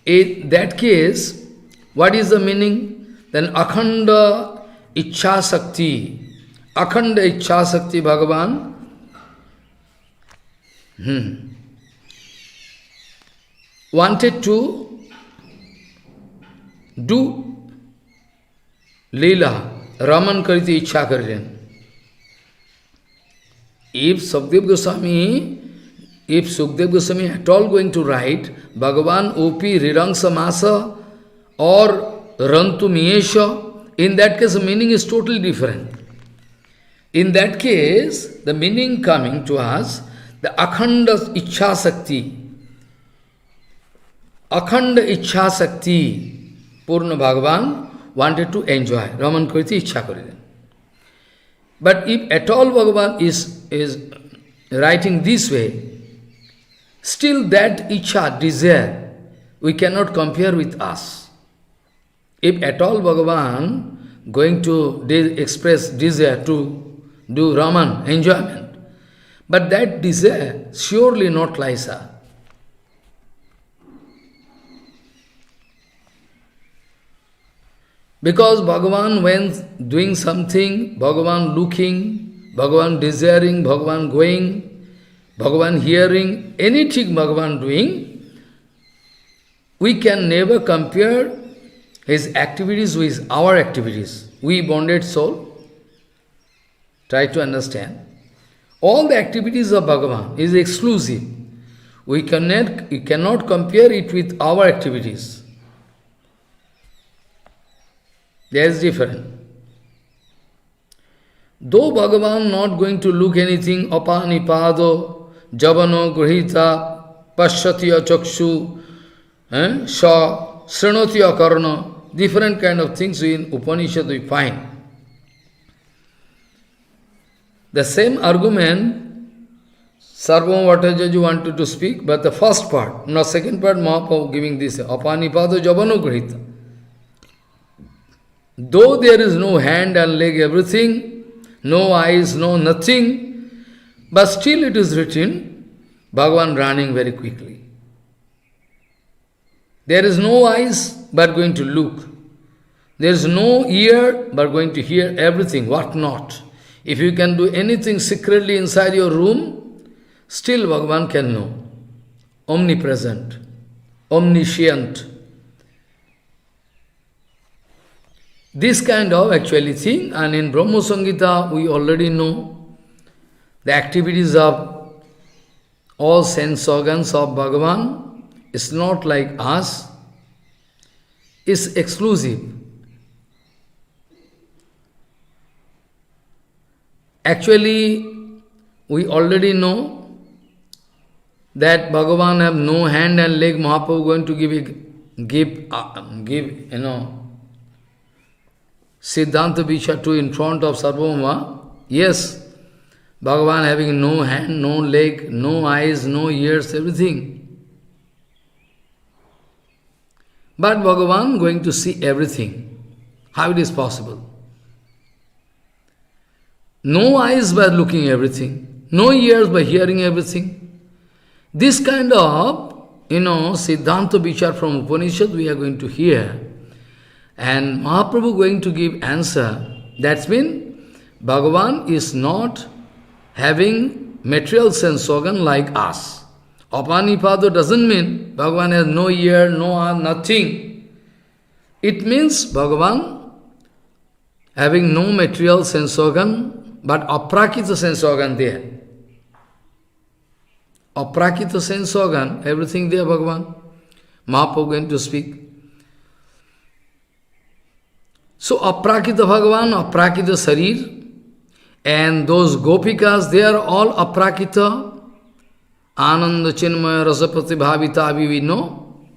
in that case, what is the meaning? Then Akhanda Ichha Sakti. Akhanda Ichha Sakti Bhagavan wanted to do Leela, Raman Kariti Ichha Karilen. If Sukdev Goswami at all going to write Bhagavan Opi Rirang Samasa or Rantu Miyesha, in that case the meaning is totally different. In that case, the meaning coming to us, the Akhanda Ichha Sakti. Akhanda Ichha Sakti, Purna Bhagavan wanted to enjoy. Raman Kariti Ichha Karilen. But if at all Bhagavan is writing this way, still that Ichha, desire, we cannot compare with us. If at all Bhagavan going to express desire to do Raman, enjoyment, but that desire surely not Laisa. Because Bhagavan, when doing something, Bhagavan looking, Bhagavan desiring, Bhagavan going, Bhagavan hearing, anything Bhagavan doing, we can never compare his activities with our activities. We bonded soul. Try to understand. All the activities of Bhagavan is exclusive. We cannot compare it with our activities. There is difference. Though Bhagavan not going to look anything, apanipado, javano, grihita, pashyatiya chakshu, sha, srinotiya karna, different kind of things in Upanishad we find. The same argument, Sarvam Bhattacharya wanted to speak, but the first part, not second part, Mahaprabhu giving this, apanipado, javano, grihita. Though there is no hand and leg, everything, no eyes, no nothing, but still it is written, Bhagavan running very quickly. There is no eyes but going to look. There is no ear but going to hear everything, what not. If you can do anything secretly inside your room, still Bhagavan can know. Omnipresent, omniscient. This kind of actually thing, and in Brahma Samhita we already know the activities of all sense organs of Bhagavan is not like us, is exclusive. Actually, we already know that Bhagavan have no hand and leg. Mahaprabhu going to give Siddhanta Vichar to in front of Sarvabhauma. Yes, Bhagavan having no hand, no leg, no eyes, no ears, everything. But Bhagavan going to see everything. How it is possible? No eyes by looking everything, no ears by hearing everything. This kind of, Siddhanta Vichar from Upanishad we are going to hear. And Mahaprabhu going to give answer. That's mean Bhagavan is not having material sense organ like us. Apanipada doesn't mean Bhagavan has no ear, no arm, nothing. It means Bhagavan having no material sense organ, but Aprakrita sense organ there. Aprakrita sense organ, everything there, Bhagavan. Mahaprabhu going to speak. So Aprakrita Bhagavan, Aprakrita Sarir, and those Gopikas, they are all Aprakrita, Ananda Chinmaya Rasapati Bhavita we know.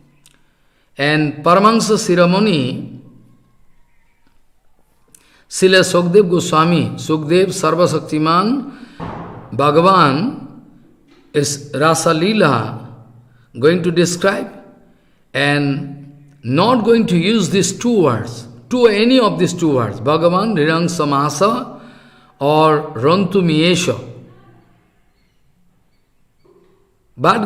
And Paramahansa Siramani, Srila Sukdev Goswami, Sukdev Sarva Shaktiman, Bhagavan is Rasa Lila going to describe, and not going to use these two words, to any of these two words, Bhagavan, Rirang Samasa or Rantu Miyesha. But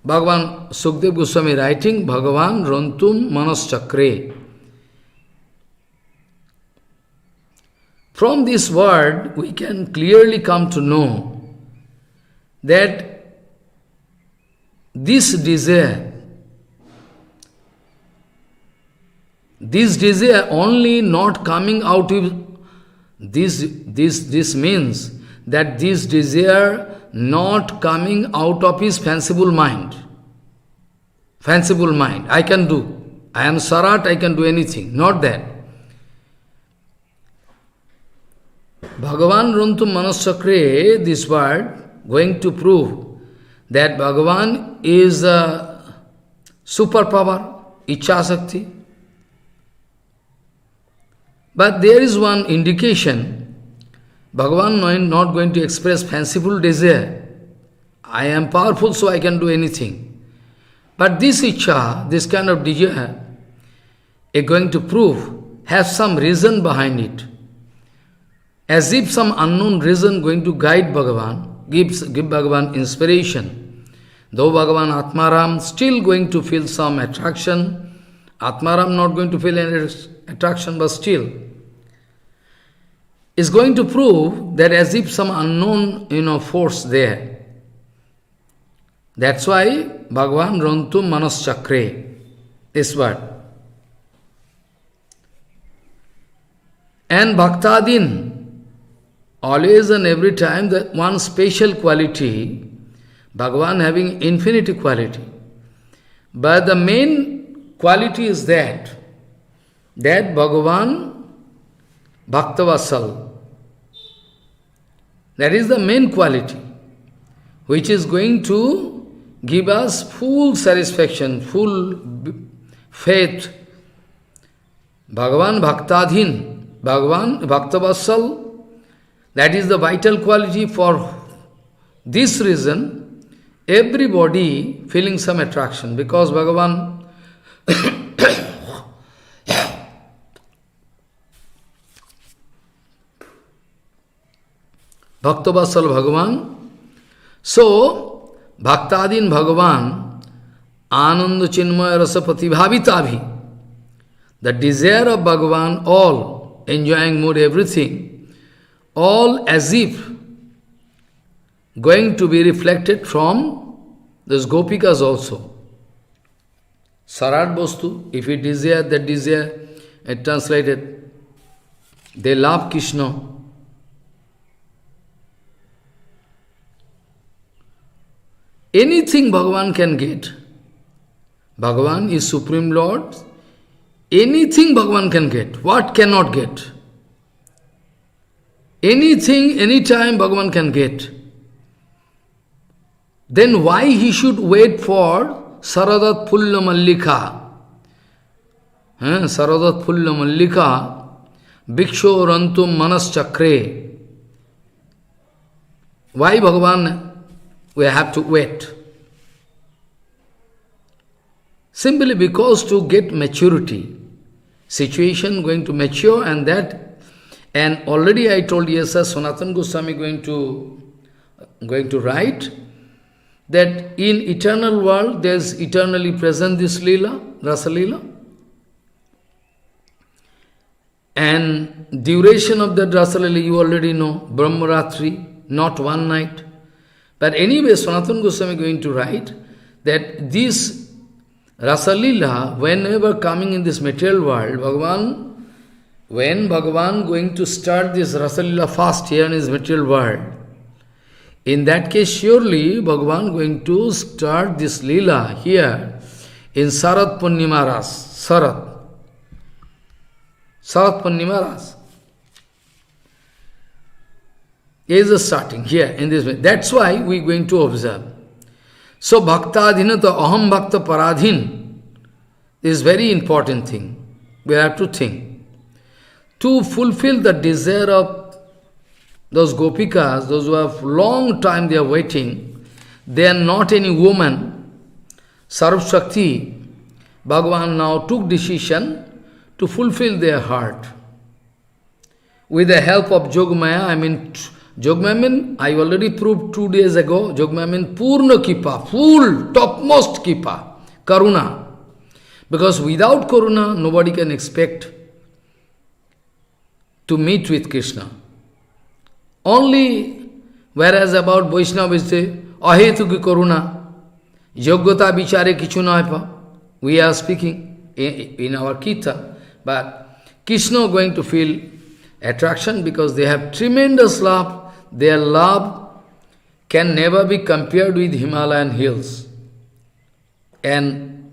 Bhagavan Sukdev Goswami writing, Bhagavan Rantum Manas Chakre. From this word, we can clearly come to know that this desire only not coming out of this means that this desire not coming out of his fanciful mind. Fanciful mind, I can do. I am Sarat, I can do anything. Not that. Bhagavan Rantum Manaschakre, this word, going to prove that Bhagavan is a superpower, Ichchasakti. But there is one indication, Bhagavan not going to express fanciful desire. I am powerful, so I can do anything. But this Ichcha, this kind of desire, is going to prove, has some reason behind it. As if some unknown reason going to guide Bhagavan, give Bhagavan inspiration. Though Bhagavan Atmaram still going to feel some attraction, Atmaram not going to feel any attraction, but still is going to prove that as if some unknown force there. That's why Bhagavan Rantum Manas Chakre, this word. And Bhaktadin, always and every time, that one special quality, Bhagavan having infinity quality. But the main quality is that Bhagavan Bhaktavasal. That is the main quality, which is going to give us full satisfaction, full faith. Bhagavan Bhaktadhin, Bhagavan Bhaktavasal, that is the vital quality. For this reason, everybody feeling some attraction, because Bhagavan Bhaktavasal Bhagavan. So, Bhaktadin Bhagavan, Ananda Chinmaya Rasa Pratibhavitaabhi. The desire of Bhagavan, all enjoying mood, everything, all as if going to be reflected from those gopikas also. Sarat Bostu, if we desire that desire, it translated, they love Krishna. Anything Bhagavan can get. Bhagavan is Supreme Lord. Anything Bhagavan can get. What cannot get? Anything, anytime Bhagavan can get. Then why he should wait for Saradat Pulla Mallika? Saradat Pulla Mallika, Bhiksho Rantum Manas Chakre. Why Bhagavan we have to wait? Simply because to get maturity. Situation going to mature and that, and already I told you, sir, Sanatana Goswami going to write that in eternal world there is eternally present this Lila, Rasa Lila. And duration of that Rasa Lila you already know, Brahmaratri, not one night. But anyway, Sanatana Goswami going to write that this Rasa Lila, whenever coming in this material world, when Bhagavan going to start this Rasa Lila fast here in his material world, in that case surely Bhagavan going to start this Lila here in Sarat Punnimaras. Sarat Punnimaras. Is the starting here in this way. That's why we are going to observe. So bhaktadhinata aham bhakta paradhin is very important thing. We have to think. To fulfill the desire of those gopikas, those who have long time they are waiting, they are not any woman. Sarv Shakti, Bhagavan now took decision to fulfill their heart. With the help of Jogmaya, Jogmaya I already proved 2 days ago, Jogmaya Purna Kipa, full, topmost Kipa, Karuna. Because without Karuna, nobody can expect to meet with Krishna. Only, whereas about Vaishnava we say, Ahetuki Karuna, Yoggata Bichare Kichu Naipa. We are speaking in our Gita, but Krishna going to feel attraction because they have tremendous love. Their love can never be compared with Himalayan hills. And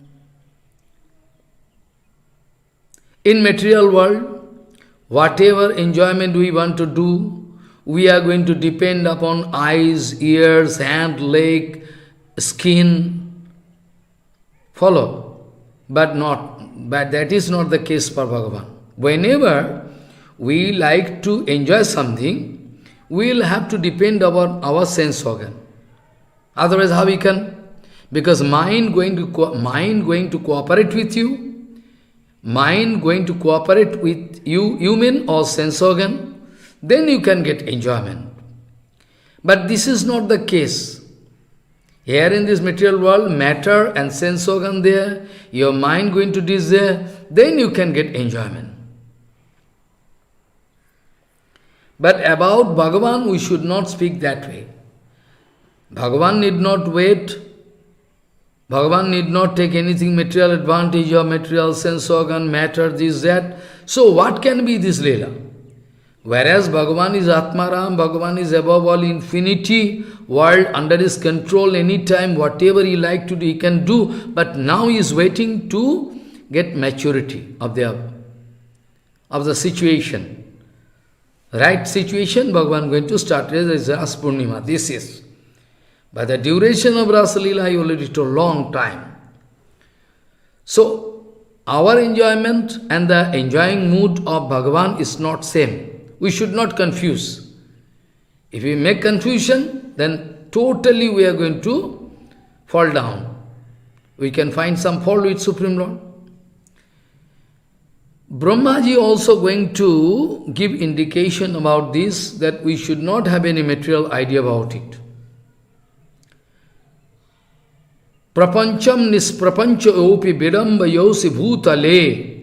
in material world, whatever enjoyment we want to do, we are going to depend upon eyes, ears, hand, leg, skin. Follow? But that is not the case for Bhagavan. Whenever we like to enjoy something, we will have to depend upon our sense organ. Otherwise, how we can? Because mind going to cooperate with you, mind going to cooperate with you, human or sense organ, then you can get enjoyment. But this is not the case. Here in this material world, matter and sense organ there, your mind going to desire, then you can get enjoyment. But about Bhagavan, we should not speak that way. Bhagavan need not wait. Bhagavan need not take anything material advantage of material, sense organ, matter, this, that. So what can be this Leela? Whereas Bhagavan is Atmaram, Bhagavan is above all infinity, world under his control, anytime, whatever he like to do, he can do. But now he is waiting to get maturity of the situation. Right situation, Bhagavan going to start as Ras Purnima. This is. By the duration of Rasa Lila, I already told long time. So, our enjoyment and the enjoying mood of Bhagavan is not same. We should not confuse. If we make confusion, then totally we are going to fall down. We can find some fault with Supreme Lord. Brahmaji also going to give indication about this, that we should not have any material idea about it. Prapancham nisprapancha opi vidamba yosi bhutale.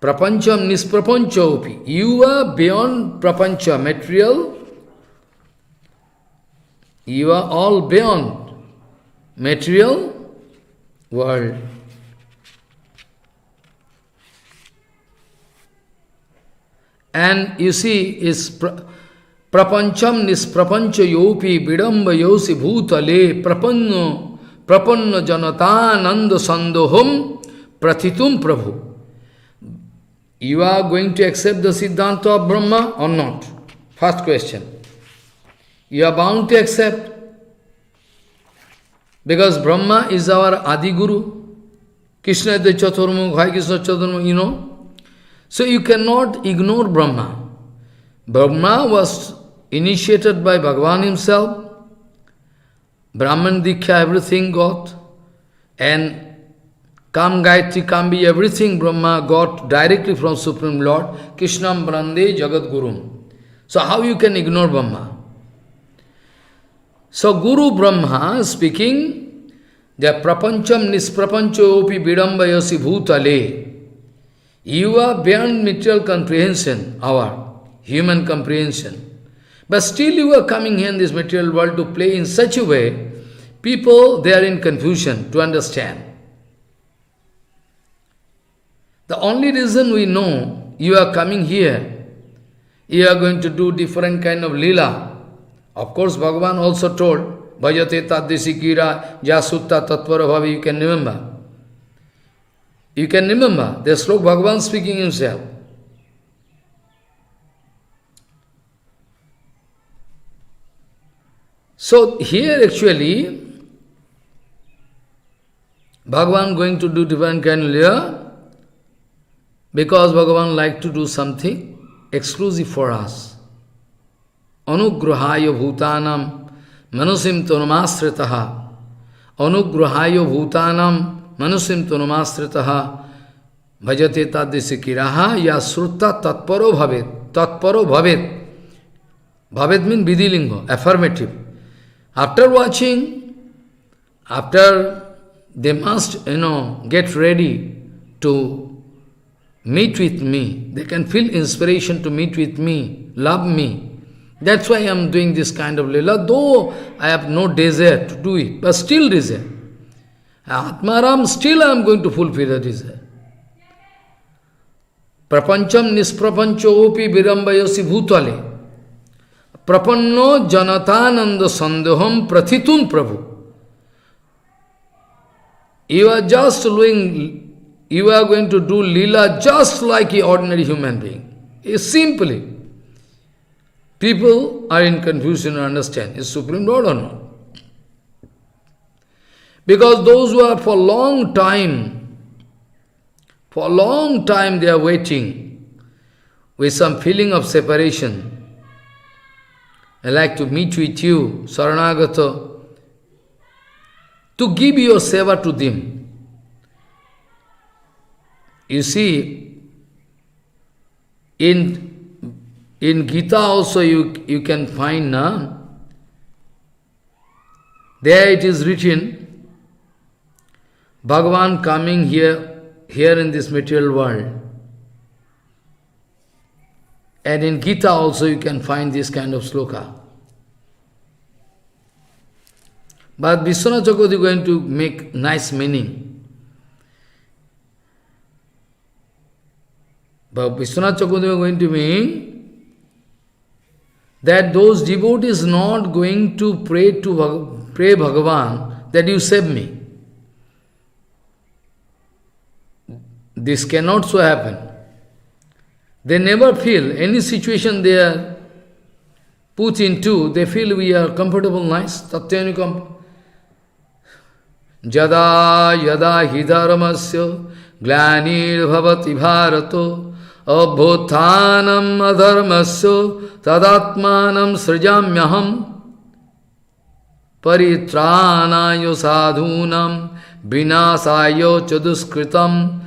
Prapancham nisprapancha opi. You are beyond prapancha, material. You are all beyond material world. And you see, is prapancham nisprapancha yopi vidamba yosi bhutale prapanna janatananda sandoham pratitum prabhu. You are going to accept the Siddhanta of Brahma or not? First question. You are bound to accept. Because Brahma is our Adi Guru. Krishna is the Chaturmukh, Hare Krishna Chaturmukh, you know. So you cannot ignore Brahma. Brahma was initiated by Bhagavan himself. Brahman Diksha, everything got. And Kam Gayatri, Kambi, everything Brahma got directly from Supreme Lord. Krishnam Brande Jagat Gurum. So how you can ignore Brahma? So Guru Brahma speaking, that prapancham nisprapancho opi vidamba yasi bhutale. You are beyond material comprehension, our human comprehension. But still you are coming here in this material world to play in such a way, people, they are in confusion to understand. The only reason we know you are coming here, you are going to do different kind of lila. Of course, Bhagavan also told, Bhajate Tadesi Kira Jasutta Tatvara Bhavi, you can remember. You can remember, the slok Bhagavan speaking himself. So here actually, Bhagavan going to do different kind of lila, because Bhagavan like to do something exclusive for us. Anugrahaya bhutanam manusim tanumasritaha. Anugrahaya bhutanam manusim tanumasritaha. Bhajate tadisi kiraha ya srutta tatparo bhavet. Tatparo bhavet. Bhavet means vidhilinga, affirmative. After watching, after they must, get ready to meet with me. They can feel inspiration to meet with me, love me. That's why I am doing this kind of lila, though I have no desire to do it, but still desire. Atmaram, still I am going to fulfill the desire. Prapancham nisprapancho opi virambayasi bhutale. Prapanno janatananda sandaham prathitum prabhu. You are just doing, you are going to do lila just like an ordinary human being. It's simply. People are in confusion to understand, is Supreme Lord or not? Because those who are for a long time they are waiting with some feeling of separation. I like to meet with you, Saranagata, to give your seva to them. You see, in Gita also you can find, there it is written, Bhagavan coming here in this material world. And in Gita also you can find this kind of sloka. But Vishwanath Chakravarti is going to make nice meaning. But Vishwanath Chakravarti is going to mean that those devotees not going to pray Bhagavan that you save me. This cannot so happen. They never feel any situation they are put into, they feel we are comfortable, nice. Tatyanikamp. Jada yada hidharamasya glanir bhavati bharato abhuthanam adharmasya tadatmanam srijamyaham paritranayo sadhunam vinasayo chaduskritam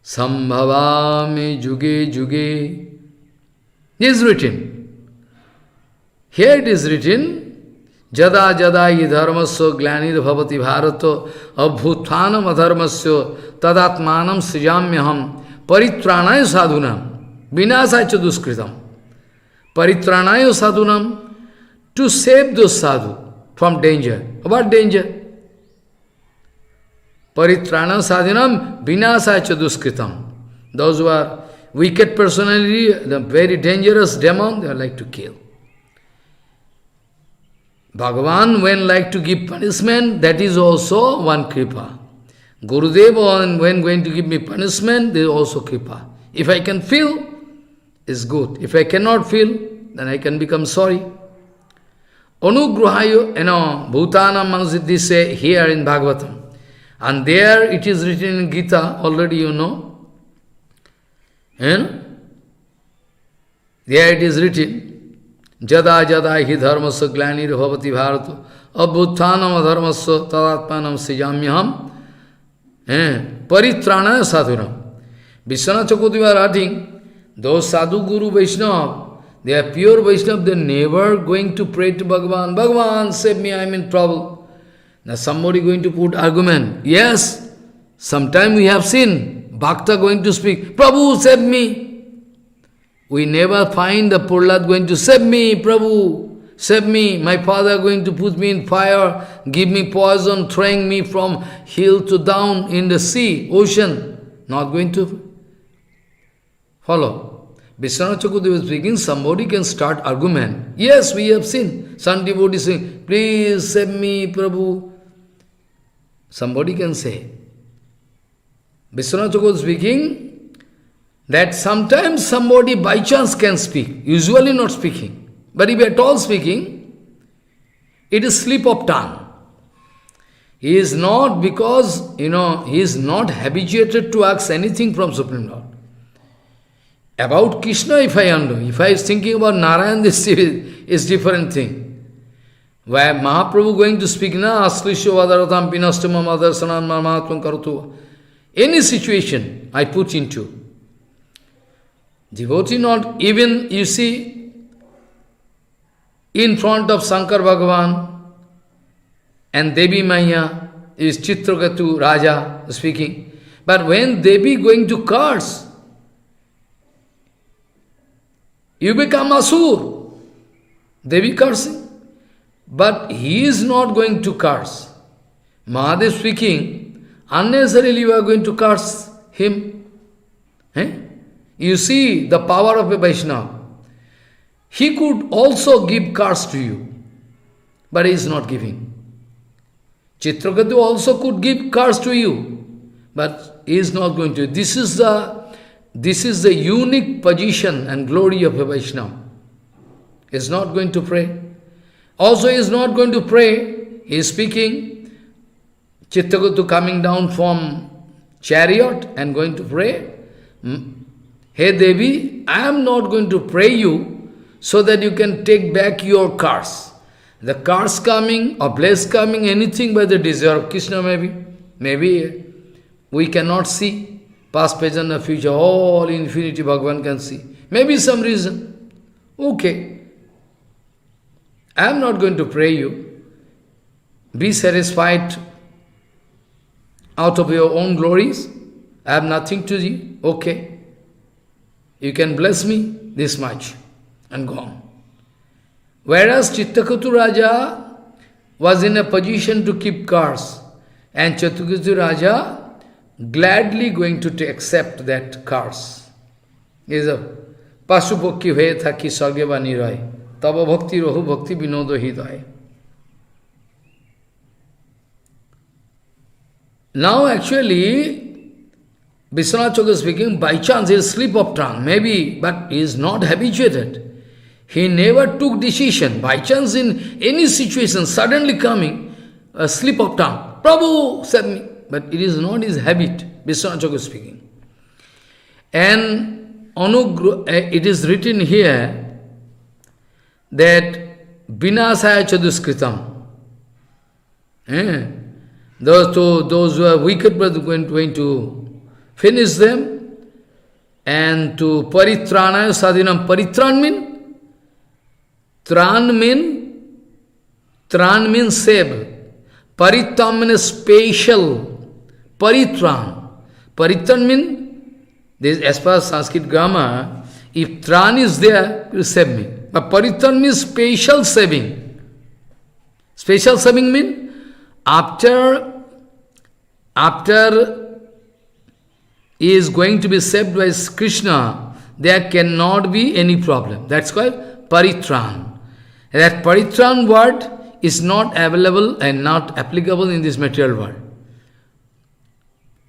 sambhavami juge juge. This is written. Here it is written, Jada jada hi dharmasya glanir bhavati bharato abhuthanam adharmasya tadatmanam srijamyaham paritranaya sadhunam vinasaya duskritam. Paritranaya sadhunam, to save those sadhu from danger. What danger? Paritranaya sadhunam vinasaya duskritam. Those who are wicked personality, the very dangerous demon, they like to kill. Bhagavan, when like to give punishment, that is also one kripa. Gurudeva, when going to give me punishment, there is also kripa. If I can feel, it's good. If I cannot feel, then I can become sorry. Anugrahayo, Bhutanam Manasiddhi say here in Bhagavatam. And there it is written in Gita, already you know. There it is written. Jada jada hi dharmasya glanir bhavati bharata abhuthanam adharmasya tadatmanam srijamyaham paritranaya sadhunam. Vishwanath Chakravarti are writing, those sadhu guru Vaishnava, they are pure Vaishnava, they are never going to pray to Bhagavan. Bhagavan, save me, I am in trouble. Now somebody going to put argument. Yes, sometime we have seen Bhakta going to speak, Prabhu, save me. We never find the Prahlad going to save me, Prabhu, save me. My father going to put me in fire, give me poison, throwing me from hill to down in the sea, ocean. Not going to follow. Vishwanath Chakravarti was speaking, somebody can start argument. Yes, we have seen. Some devotee saying, please save me, Prabhu. Somebody can say. Vishwanath Chakravarti speaking, that sometimes somebody by chance can speak, usually not speaking. But if at all speaking, it is slip of tongue. He is not, because, he is not habituated to ask anything from Supreme Lord. About Krishna, if I understand, if I is thinking about Narayan, this is different thing. Where Mahaprabhu going to speak, na aslisho vadaratam pinastamam adarsanan mamatvam karatu. Any situation I put into. Devotee not, even you see, in front of Shankar Bhagavan and Devi Maya is Chitragatu Raja speaking. But when Devi going to curse, you become Asur. Devi cursing. But he is not going to curse. Mahadev speaking, unnecessarily you are going to curse him. You see the power of a Vaishnava. He could also give curse to you, but he is not giving. Chitragatu also could give curse to you, but he is not going to. This is the unique position and glory of a Vaishnava. He is not going to pray. Also he is not going to pray. He is speaking. Chitragatu coming down from chariot and going to pray. Hey Devi, I am not going to pray you so that you can take back your curse. The curse coming or bless coming, anything by the desire of Krishna maybe. Maybe we cannot see. Past, present and future, all infinity Bhagavan can see. Maybe some reason. Okay. I am not going to pray you. Be satisfied out of your own glories. I have nothing to do. Okay. You can bless me this much and go on. Whereas Chitraketu Raja was in a position to keep curse, and Chitraketu Raja gladly going to accept that curse. He is a Pasupokki hoye thaki sargevani rai, taba bhakti rohu bhakti vinodo hidai. Now actually, Vishwanath Chakravarti speaking, by chance he is slip of tongue, maybe, but he is not habituated. He never took decision. By chance in any situation, suddenly coming, a slip of tongue. Prabhu said me. But it is not his habit, Vishwanath Chakravarti speaking. And it is written here that Vinasaya Chaduskritam. Those who are wicked, but going to finish them, and to paritranaya sadhinam. Paritran mean? Tran mean Tran means save. Paritran means spatial. Paritran. Paritran means, this, as per Sanskrit grammar, if tran is there, you save me. But paritran means spatial saving. Spatial saving means after he is going to be saved by Krishna, there cannot be any problem. That's called paritran. That paritran word is not available and not applicable in this material world.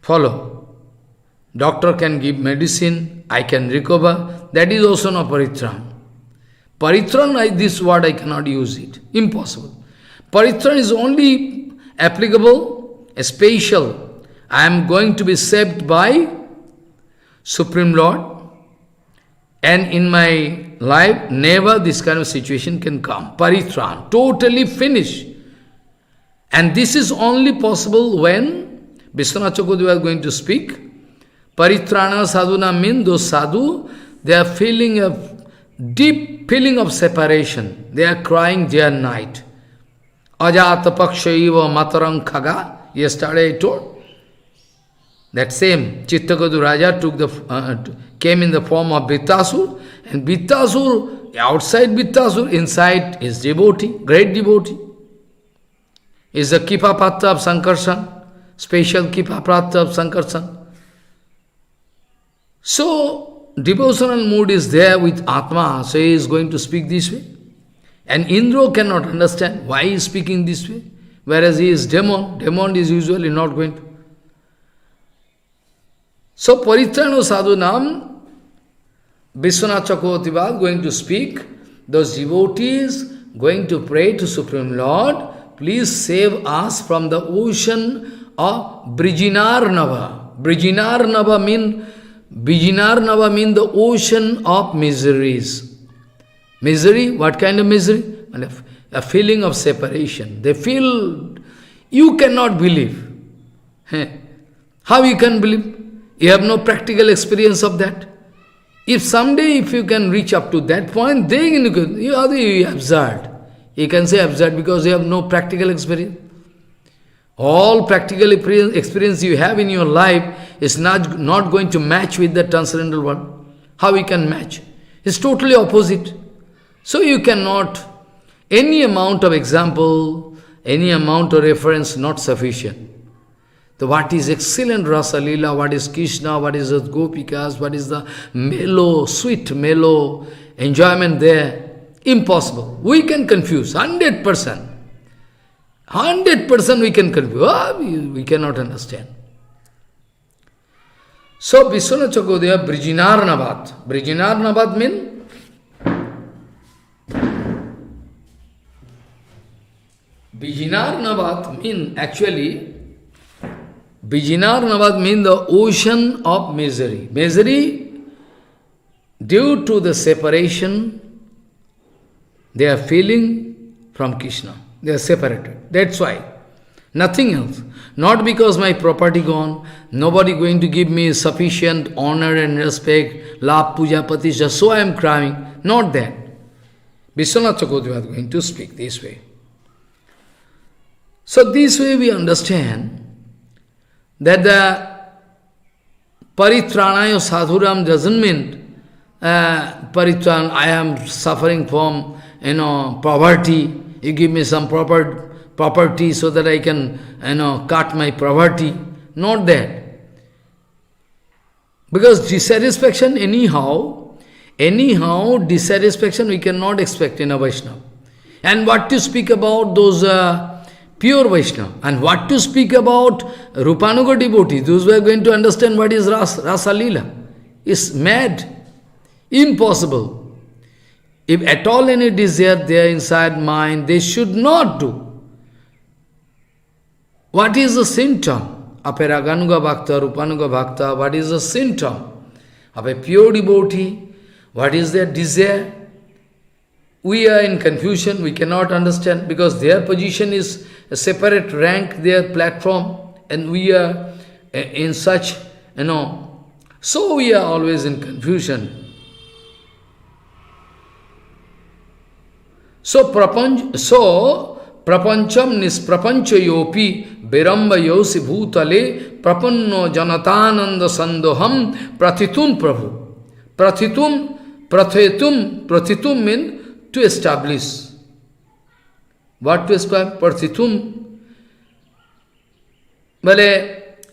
Follow. Doctor can give medicine, I can recover. That is also not paritran. Paritran, this word I cannot use it. Impossible. Paritran is only applicable, spatial. I am going to be saved by Supreme Lord. And in my life, never this kind of situation can come. Paritran, totally finished. And this is only possible when Vishwanath Chakravarti is going to speak. Paritrana sadhuna means those sadhu, they are feeling a deep feeling of separation. They are crying day and night. Ajata pakshaiva matarang khaga. Yesterday I told. That same Chittagadu Raja came in the form of Vittasur, and Vittasur, outside Vittasur, inside is devotee, great devotee. Is the Kipapatra of Sankarsan, special Kipapatra of Sankarsan. So, devotional mood is there with Atma, so he is going to speak this way. And Indra cannot understand why he is speaking this way, whereas he is demon. Demon is usually not going to. So, Paritrano Sadhunam, Vishwanath Chakravarti was going to speak, those devotees going to pray to Supreme Lord, please save us from the ocean of Brijinarnava. Brijinarnava means the ocean of miseries. Misery, what kind of misery? A feeling of separation. They feel, you cannot believe. How you can believe? You have no practical experience of that. If someday, if you can reach up to that point, then you are absurd. You can say absurd because you have no practical experience. All practical experience you have in your life is not going to match with the transcendental world. How you can match? It's totally opposite. So you cannot, any amount of example, any amount of reference, not sufficient. So what is excellent Rasa Lila, what is Krishna, what is the Gopikas, what is the mellow, sweet mellow enjoyment there? Impossible. We can confuse, 100%. 100% we can confuse. We cannot understand. So, Vishwanath Chakravarti, Brijinarnavat. Brijinarnavat means Bijinarnavat means the ocean of misery. Misery, due to the separation, they are feeling from Krishna. They are separated. That's why. Nothing else. Not because my property gone, nobody going to give me sufficient honor and respect, love, puja, patisha, so I am crying. Not that. Vishwanath Chakravarti was going to speak this way. So this way we understand that the paritranaya sadhuram doesn't mean paritran, I am suffering from poverty. You give me some property so that I can cut my poverty. Not that. Because dissatisfaction anyhow, dissatisfaction we cannot expect in a Vaishnava. And what to speak about those pure Vaishnava, and what to speak about Rupanuga devotees, those who are going to understand what is Rasa Lila, is mad, impossible. If at all any desire there inside mind, they should not do. What is the symptom? Aprakrita Bhakta, Rupanuga Bhakta, what is the symptom of a pure devotee? What is their desire? We are in confusion, we cannot understand, because their position is a separate rank, their platform, and we are in such, so we are always in confusion. So prapancham nisprapanchayopi viramba yosi bhutale prapanno janatananda sandoham prathitum prabhu. Prathitum means to establish. What to establish? Prathitum. Well,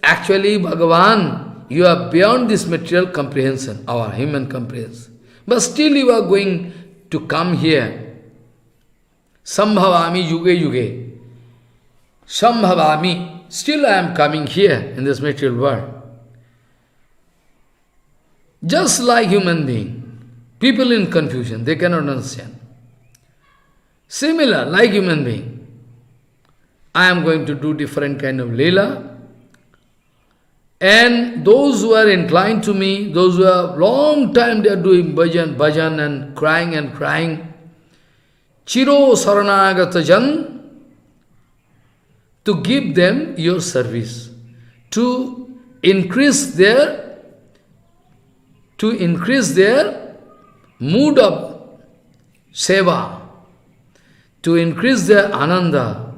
actually, Bhagavan, you are beyond this material comprehension, our human comprehension. But still you are going to come here. Sambhavami yuge yuge. Sambhavami. Still I am coming here in this material world. Just like human being. People in confusion, they cannot understand. Similar, like human being. I am going to do different kind of Leela. And those who are inclined to me, those who are long time they are doing bhajan and crying, Chiro Saranagata Jan, to give them your service, to increase their mood of seva, to increase their ananda.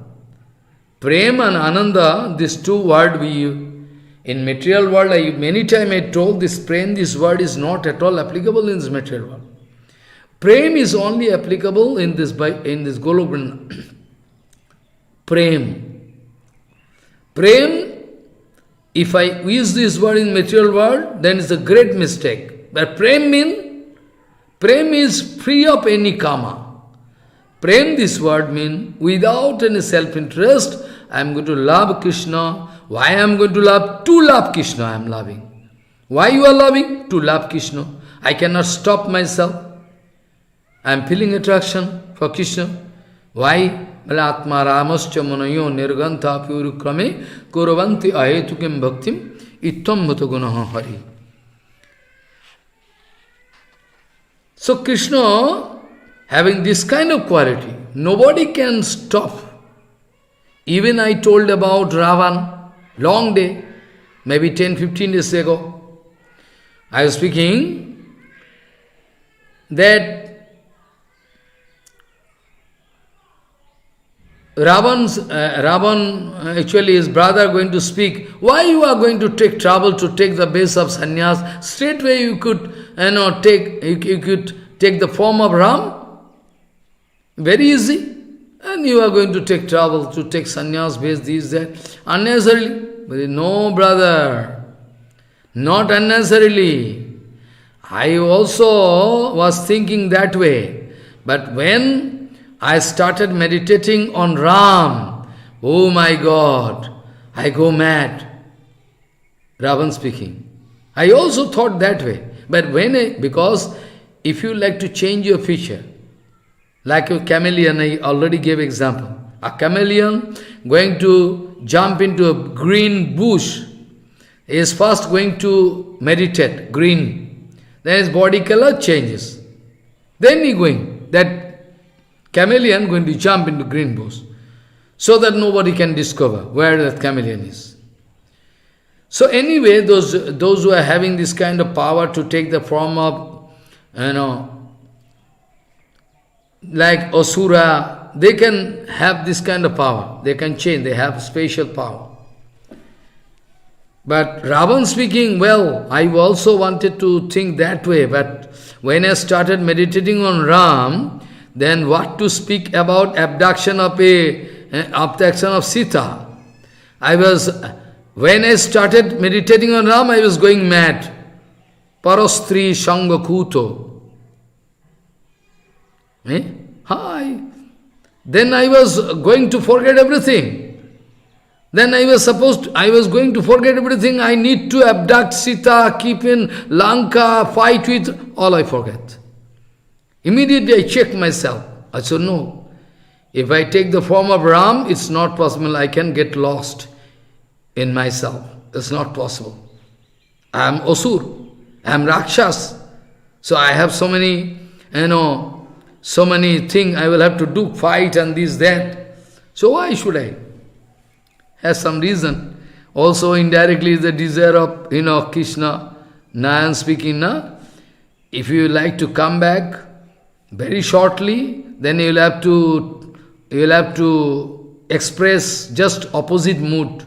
Prem and ananda, these two words we use. In material world, many times I told this prem, this word is not at all applicable in this material world. Prem is only applicable in this Golok. Prem. Prem, if I use this word in material world, then it's a great mistake. But prem is free of any karma. Prem, this word means without any self-interest, I am going to love Krishna. Why I am going to love? To love Krishna I am loving. Why you are loving? To love Krishna. I cannot stop myself. I am feeling attraction for Krishna. Why? Atma ramascha manayo nirganta pyurukrame kuravanti ahetukim bhaktim ittam bhata gunaha hari. So Krishna, having this kind of quality, nobody can stop. Even I told about Ravan, long day, maybe 10-15 days ago. I was speaking that Ravan, actually his brother going to speak, why you are going to take trouble to take the base of sannyas? Straightway you could take the form of Ram. Very easy. And you are going to take trouble to take sannyas, base, this, that, unnecessarily. But no, brother, not unnecessarily. I also was thinking that way. But when I started meditating on Ram, oh my God, I go mad. Ravan speaking. I also thought that way. But because if you like to change your feature, like a chameleon, I already gave example. A chameleon going to jump into a green bush is first going to meditate, green. Then his body color changes. Then he going, that chameleon going to jump into green bush, so that nobody can discover where that chameleon is. So anyway, those who are having this kind of power to take the form of, like Asura, they can have this kind of power. They can change, they have special power. But Ravan speaking, well, I also wanted to think that way, but when I started meditating on Ram, then what to speak about abduction of Sita? When I started meditating on Ram, I was going mad. Parastri Shangakuto. Hi. Then I was going to forget everything. Then I was going to forget everything. I need to abduct Sita, keep in Lanka, fight with, all I forget. Immediately I checked myself. I said, no, if I take the form of Ram, it's not possible. I can get lost in myself. It's not possible. I am Asur. I am Rakshas. So I have so many, so many things I will have to do, fight and this, that. So why should I? Has some reason. Also indirectly the desire of, Krishna. Dhyan speaking, if you like to come back very shortly, then you will have to you will have to express just opposite mood.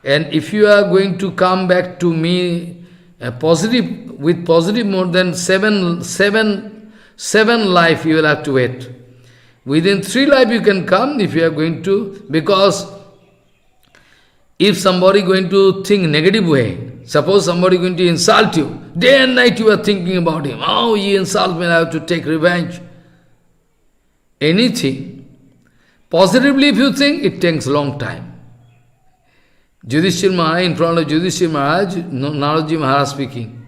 And if you are going to come back to me with positive mood, then seven life you will have to wait. Within 3 life you can come if you are going to, because if somebody going to think negative way, suppose somebody going to insult you, day and night you are thinking about him, oh, he insult me, I have to take revenge. Anything, positively if you think, it takes long time. Yudhishthira Maharaj, in front of Yudhishthira Maharaj, Naradji Maharaj speaking.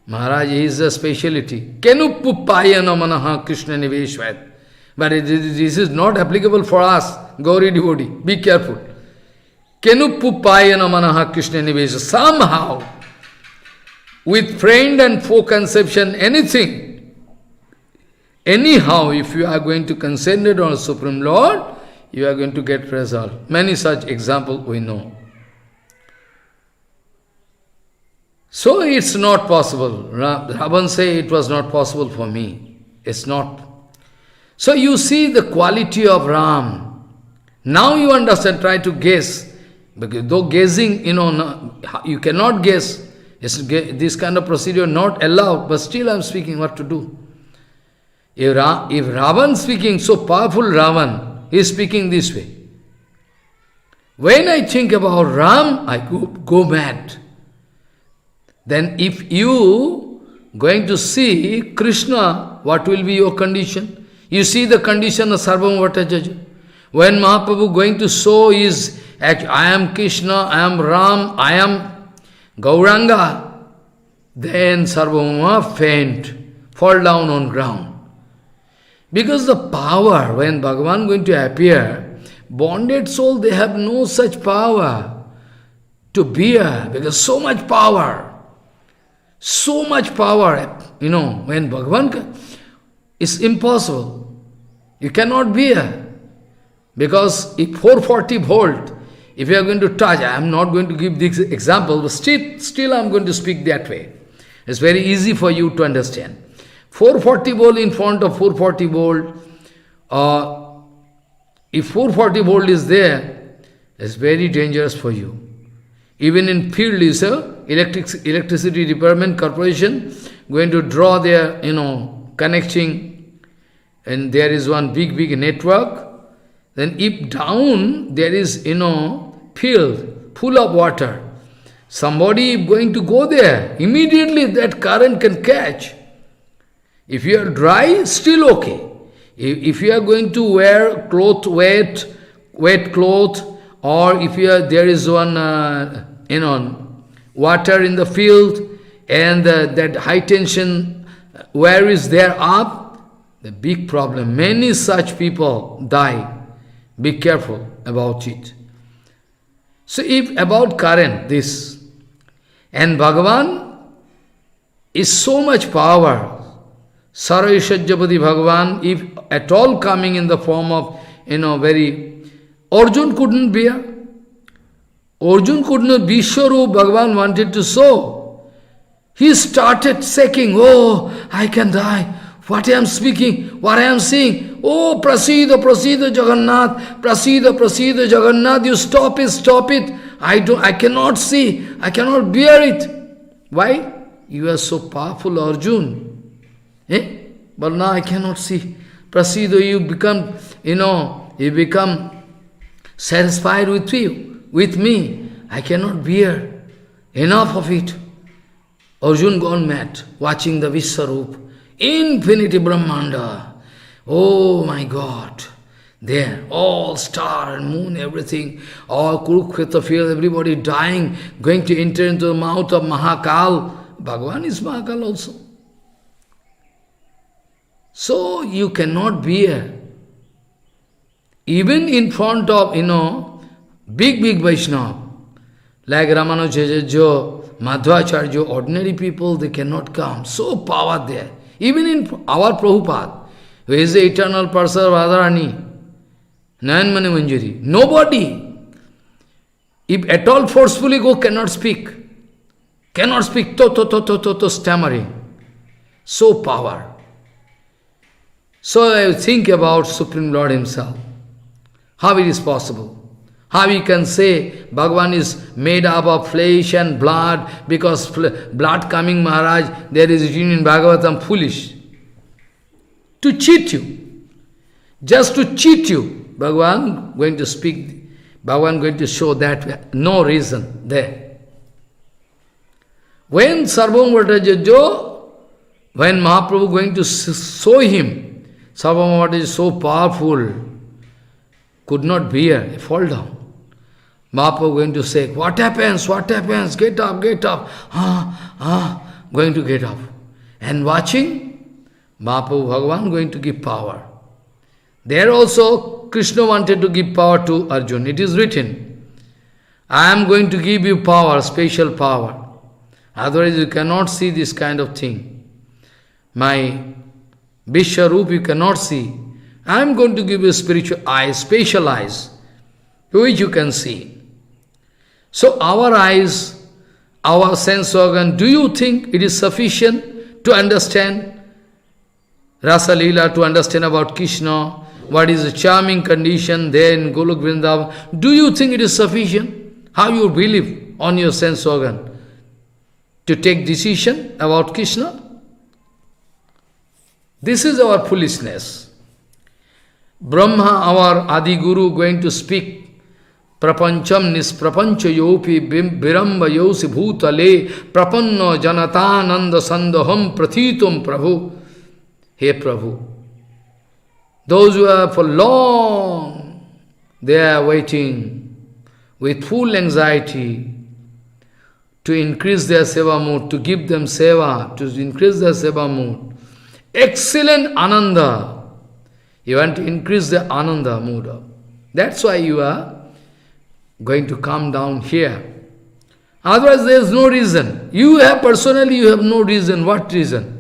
Maharaj is a speciality. Kenuppupayana manaha Krishna niveshvat. But this is not applicable for us, Gauri devotee. Be careful. Kenuppupayana manaha Krishna niveshvat. Somehow, with friend and foe conception, anything, anyhow, if you are going to concentrate on Supreme Lord, you are going to get result. Many such examples we know. So it's not possible. Ravan say it was not possible for me. It's not. So you see the quality of Ram. Now you understand, try to guess. Because though guessing, you cannot guess. This kind of procedure not allowed, but still I am speaking what to do. If Ravan speaking, so powerful Ravan, he is speaking this way. When I think about Ram, I go mad. Then if you going to see Krishna, what will be your condition? You see the condition of Sarvam Bhattacharya. When Mahaprabhu going to show is, I am Krishna, I am Ram, I am Gauranga, then Sarvabhauma faint, fall down on ground. Because the power, when Bhagavan going to appear, bonded soul, they have no such power to bear, because so much power. So much power, when Bhagavan, it's impossible. You cannot bear. Because if 440 volt, if you are going to touch, I am not going to give this example, but still I am going to speak that way. It's very easy for you to understand. 440 volt in front of 440 volt, if 440 volt is there, it's very dangerous for you. Even in field is electricity department corporation going to draw their, connecting, and there is one big network. Then if down there is, field full of water, somebody going to go there, immediately that current can catch. If you are dry, still okay. If you are going to wear cloth, wet cloth, or if there is one, water in the field, and that high tension wire is there up, the big problem. Many such people die. Be careful about it. So if about current, this, and Bhagavan is so much power, Sarveshajyapati Bhagavan, if at all coming in the form of, Arjun couldn't bear. Arjun could not be sure who Bhagavan wanted to show. He started shaking, oh, I can die. What I am speaking, what I am saying. Oh, Prasida Jagannath, Prasida Jagannath, you stop it. I cannot see, I cannot bear it. Why? You are so powerful, Arjun. But now I cannot see. Prasida, you become satisfied with me. I cannot bear. Enough of it. Arjun gone mad, watching the Vishwarup. Infinity Brahmanda. Oh my God. There, all star and moon, everything, all Kurukshetra field, everybody dying, going to enter into the mouth of Mahakal. Bhagavan is Mahakal also. So you cannot bear. Even in front of, big Vaishnava, like Ramanujacharya, Madhvacharya, ordinary people, they cannot come. So power there. Even in our Prabhupada, who is the eternal person of Radharani, Nayanmani Manjari, nobody, if at all forcefully go, cannot speak, stammering. So power. So I think about Supreme Lord Himself. How it is possible? How we can say Bhagavan is made up of flesh and blood, because blood coming Maharaj, there is written in Bhagavatam, foolish. To cheat you. Just to cheat you. Bhagavan going to speak, Bhagavan going to show that no reason there. When Sarvam Bhattacharya, when Mahaprabhu going to show him, Sarvam Bhattacharya is so powerful, could not bear, fall down. Mahaprabhu going to say, what happens, get up, going to get up. And watching, Mahaprabhu Bhagavan going to give power. There also, Krishna wanted to give power to Arjuna. It is written, I am going to give you power, special power. Otherwise you cannot see this kind of thing. My Vishwarup you cannot see. I am going to give you spiritual eyes, special eyes, which you can see. So our eyes, our sense organ, do you think it is sufficient to understand Rasa Lila, to understand about Krishna, what is the charming condition there in Golok Vrindavan? Do you think it is sufficient? How you believe on your sense organ to take decision about Krishna? This is our foolishness. Brahma, our Adi Guru, going to speak Prapancham nisprapanchayopi virambayosi bhutale prapanno janatananda sandaham prathitum Prabhu. Hey Prabhu, those who are for long, they are waiting with full anxiety to increase their seva mood, to give them seva, to increase their seva mood. Excellent ananda. You want to increase the ananda mood. That's why you are going to come down here. Otherwise there is no reason. You have personally, you have no reason. What reason?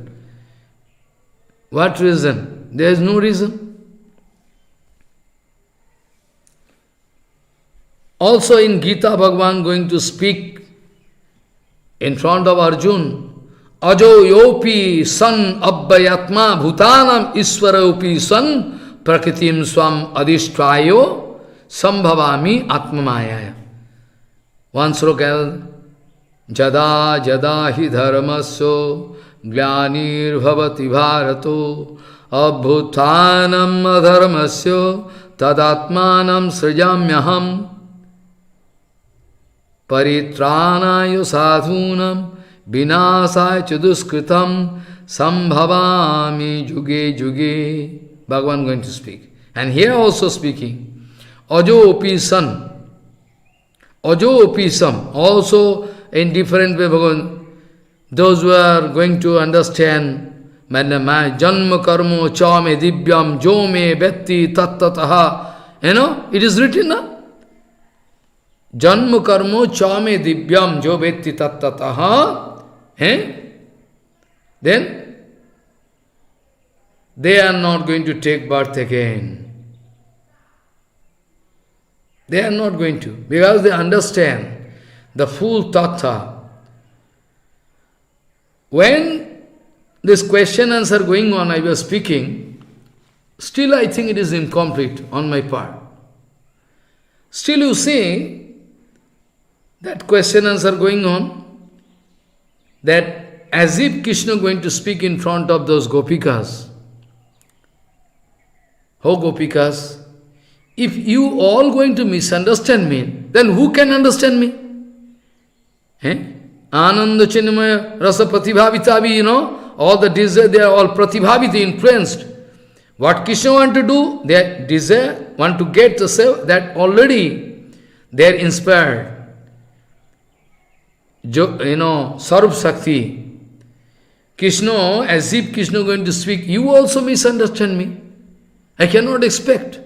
What reason? There is no reason. Also in Gita, Bhagavan going to speak in front of Arjuna. Ajo yopi san abbayatma bhutanam iswarayopi san prakritim swam adishtrayo sambhavami atmamayaya. One sloka, jada jada hi dharmasya glanir bhavati bharato abhutanam adharmasya tadatmanam srijamyaham paritranayo sadhunam vinasaya chaduskritam sambhavami juge juge. Bhagavan going to speak. And here also speaking. Ajo opi san. Ajo opi sam. Also in different way, Bhagavan, those who are going to understand janma karmo chame divyam jome vetti tattataha. You know, it is written, na? Janma karmo chame divyam jo vetti tattataha. Then they are not going to take birth again. They are not going to, because they understand the full tattva. When this question answer going on, I was speaking, still I think it is incomplete on my part. Still you see, that question answer going on, that as if Krishna going to speak in front of those gopikas. Oh gopikas, if you all going to misunderstand me, then who can understand me? Ananda Chinmaya Rasa Pratibhavitavi, you know, all the desire, they are all Pratibhavita, influenced. What Krishna want to do, they desire, want to get the self, that already they are inspired. You know, Sarup Sakti. Krishna, as if Krishna going to speak, you also misunderstand me. I cannot expect.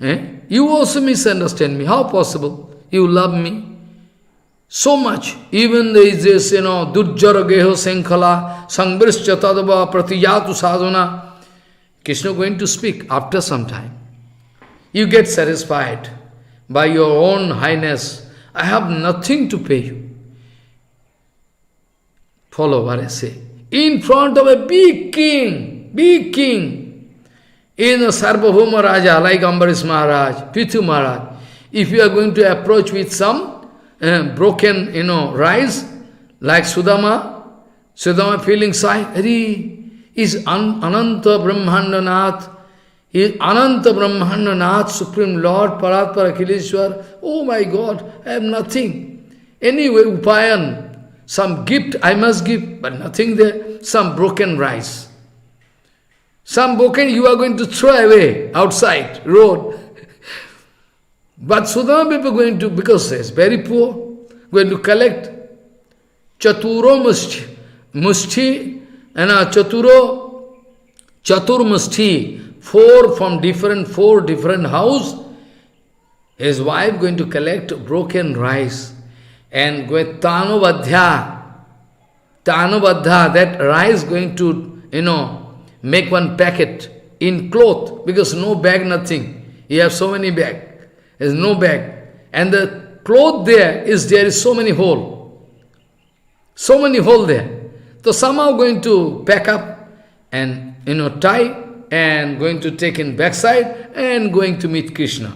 You also misunderstand me. How possible? You love me so much. Even there is this, you know, Dujjara Geho Senkhala, Sangbrischa Tadava Pratiyatu Sadhana. Krishna going to speak after some time. You get satisfied by your own highness. I have nothing to pay you. Follow what I say. In front of a big king, big king, in a Sarvabhauma Raja, like Ambarish Maharaj, Pithu Maharaj, if you are going to approach with some broken, rice, like Sudama feeling shy, Hari is Ananta Brahmandanath, is Ananta Brahmandanath, Supreme Lord, Paratpara Akhileshwar. Oh my God, I have nothing. Anyway, Upayan, some gift I must give, but nothing there. Some broken rice. Some broken you are going to throw away outside, road. But Sudama people going to, because it's very poor, going to collect Chaturo Mushti, and Chatur Mushti, four different house. His wife going to collect broken rice and with Tanubadhya, that rice going to, make one packet in cloth, because no bag, nothing. You have so many bag. There is no bag. And the cloth there is so many hole. So many hole there. So somehow going to pack up and, tie and going to take in backside and going to meet Krishna.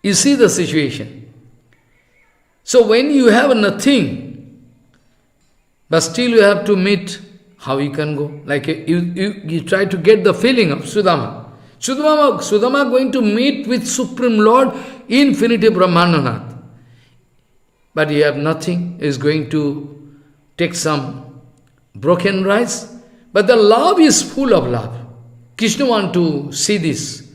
You see the situation. So when you have nothing, but still you have to meet, how you can go? Like you try to get the feeling of Sudama. Sudama going to meet with Supreme Lord, Infinity Brahmandanath. But you have nothing, is going to take some broken rice. But the love is full of love. Krishna want to see this.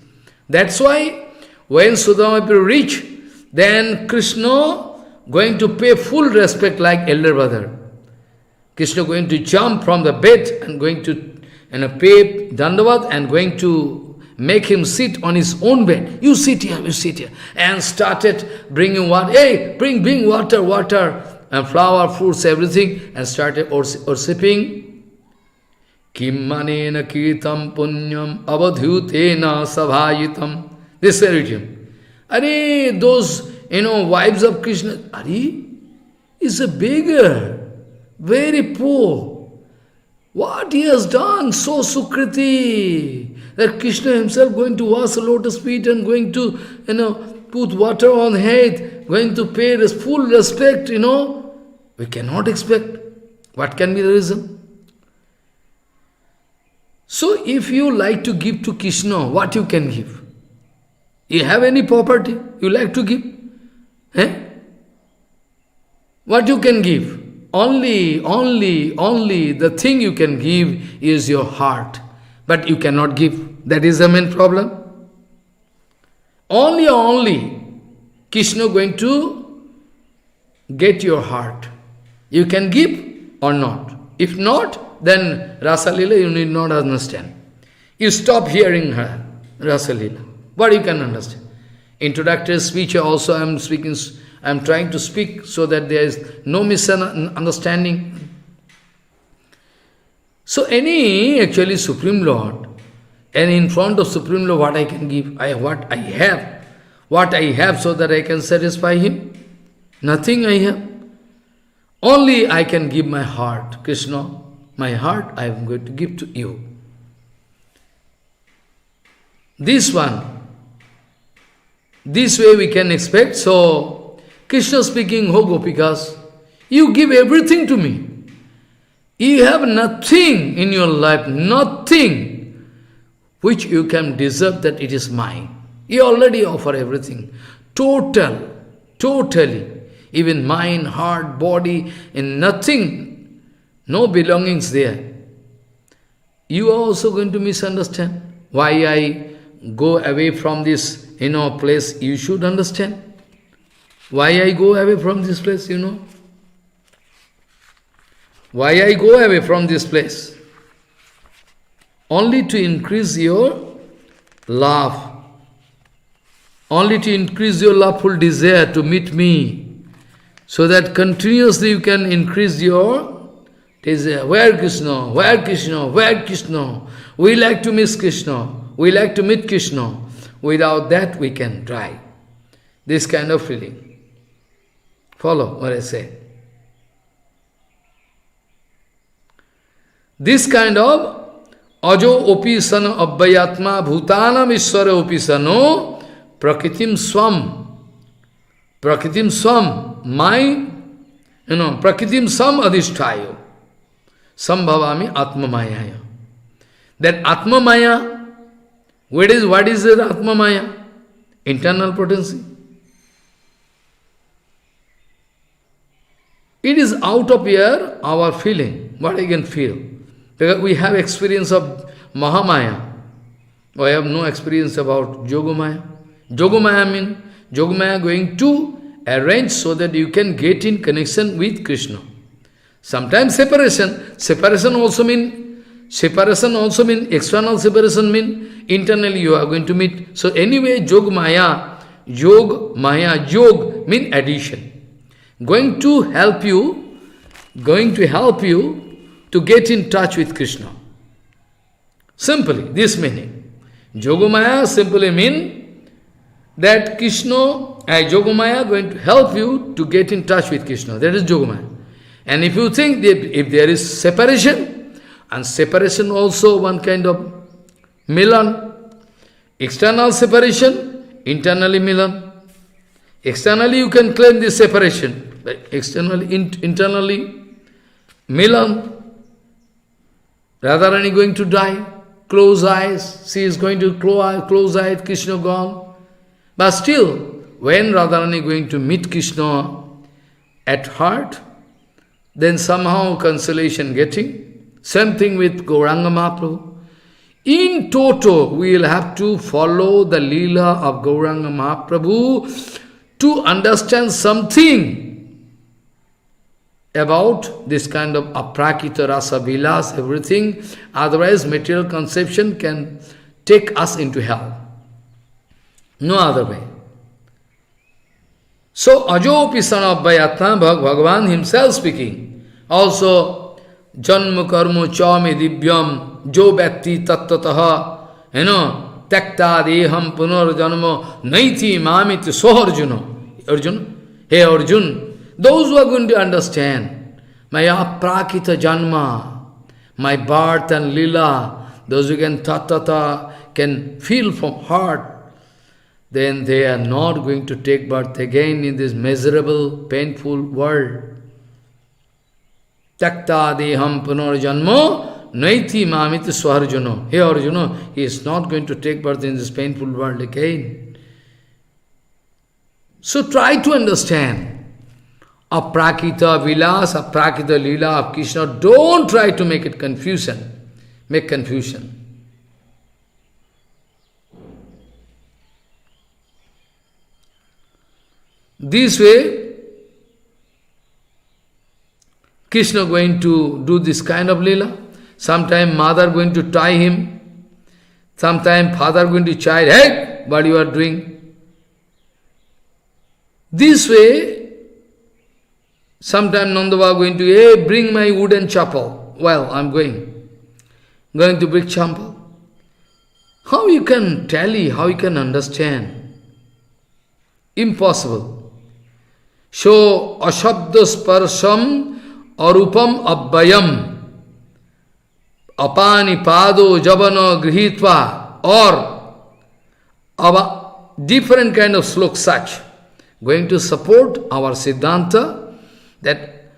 That's why when Sudama will reach, then Krishna going to pay full respect like elder brother. Krishna going to jump from the bed and going to pay Dandavat and going to make him sit on his own bed. You sit here. And started bringing water. Hey, bring water, and flower, fruits, everything. And started worshipping. Kim manena kirtam punyam avadhyutena sabhayitam. This is religion. Those, wives of Krishna, is a beggar. Very poor. What he has done, so Sukriti, that Krishna himself going to wash the lotus feet and going to, put water on head, going to pay this full respect, we cannot expect. What can be the reason? So if you like to give to Krishna, what you can give? You have any property you like to give? What you can give? Only the thing you can give is your heart. But you cannot give. That is the main problem. Only Krishna going to get your heart. You can give or not. If not, then Rasa Lila you need not understand. You stop hearing her, Rasa Lila. What you can understand? Introductory speech also I am trying to speak so that there is no misunderstanding. So actually Supreme Lord, and in front of Supreme Lord what I can give, what I have so that I can satisfy him, nothing I have. Only I can give my heart, Krishna, my heart I am going to give to you. This way we can expect. So, Krishna speaking, "Oh Gopikas, you give everything to me. You have nothing in your life, nothing which you can deserve that it is mine. You already offer everything. Totally. Even mind, heart, body, and nothing, no belongings there. You are also going to misunderstand why I go away from this, place. You should understand. Why I go away from this place, Why I go away from this place? Only to increase your love. Only to increase your loveful desire to meet me. So that continuously you can increase your desire. Where Krishna? Where Krishna? Where Krishna? We like to miss Krishna. We like to meet Krishna. Without that we can try. This kind of feeling. Follow what I say. This kind of ajo opisana abhayatma bhutanam ishvara opisano prakritim swam, my, prakritim swam adhishtayo, sambhavami atma mayaya. That atma maya, what is that atma maya? Internal potency. It is out of here, our feeling, what I can feel. Because we have experience of Mahamaya. We have no experience about Yogamaya. Yogamaya means, Yogamaya going to arrange so that you can get in connection with Krishna. Sometimes separation. Separation also mean external separation mean internally you are going to meet. So anyway, Yogamaya mean addition. Going to help you to get in touch with Krishna. Simply, this meaning. Yogamaya simply mean that Yogamaya going to help you to get in touch with Krishna. That is Yogamaya. And if you think that if there is separation, and separation also one kind of milan, external separation, internally milan. Externally you can claim this separation, but internally milan. Radharani going to die, close eyes, she is going to close eyes, Krishna gone. But still, when Radharani going to meet Krishna at heart, then somehow consolation getting. Same thing with Gauranga Mahaprabhu. In toto, we will have to follow the Leela of Gauranga Mahaprabhu to understand something about this kind of Aprakrita Rasa Vilas, everything. Otherwise, material conception can take us into hell. No other way. So, Ajo Pisana Bhayatma, Bhagavan himself speaking. Also, Janma Karma Chami Divyam, Jo Bhakti Tattataha, Takta Deham Punar Janma, Naiti Mamit Soharjuna. Arjun, hey Arjun, those who are going to understand my aprakita janma, my birth and lila, those who can can feel from heart, then they are not going to take birth again in this miserable, painful world. Takta deham punar janma naiti mamiti swarjuna. Hey Arjuna, he is not going to take birth in this painful world again. So try to understand. Aprakrita Vilas, Aprakrita Lila of Krishna, don't try to make it confusion. Make confusion. This way, Krishna going to do this kind of Lila. Sometime mother going to tie him. Sometime father going to chide, hey, what you are doing? This way, sometime Nandava going to, hey, bring my wooden chapel. Well, I'm going to bring chapel. How you can tally, how you can understand? Impossible. So, ashabdas parasam arupam abbayam apani pado jabana grihitva, or different kind of slok such, going to support our Siddhanta, that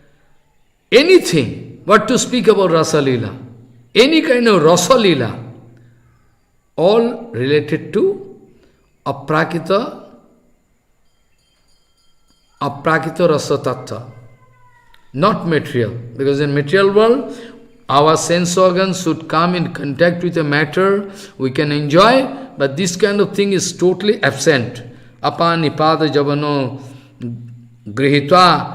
anything, what to speak about Rasa Lila, any kind of Rasa Lila, all related to Aprakrita Rasa Tattva, not material. Because in material world, our sense organs should come in contact with a matter, we can enjoy, but this kind of thing is totally absent. Apanipada javano grihitva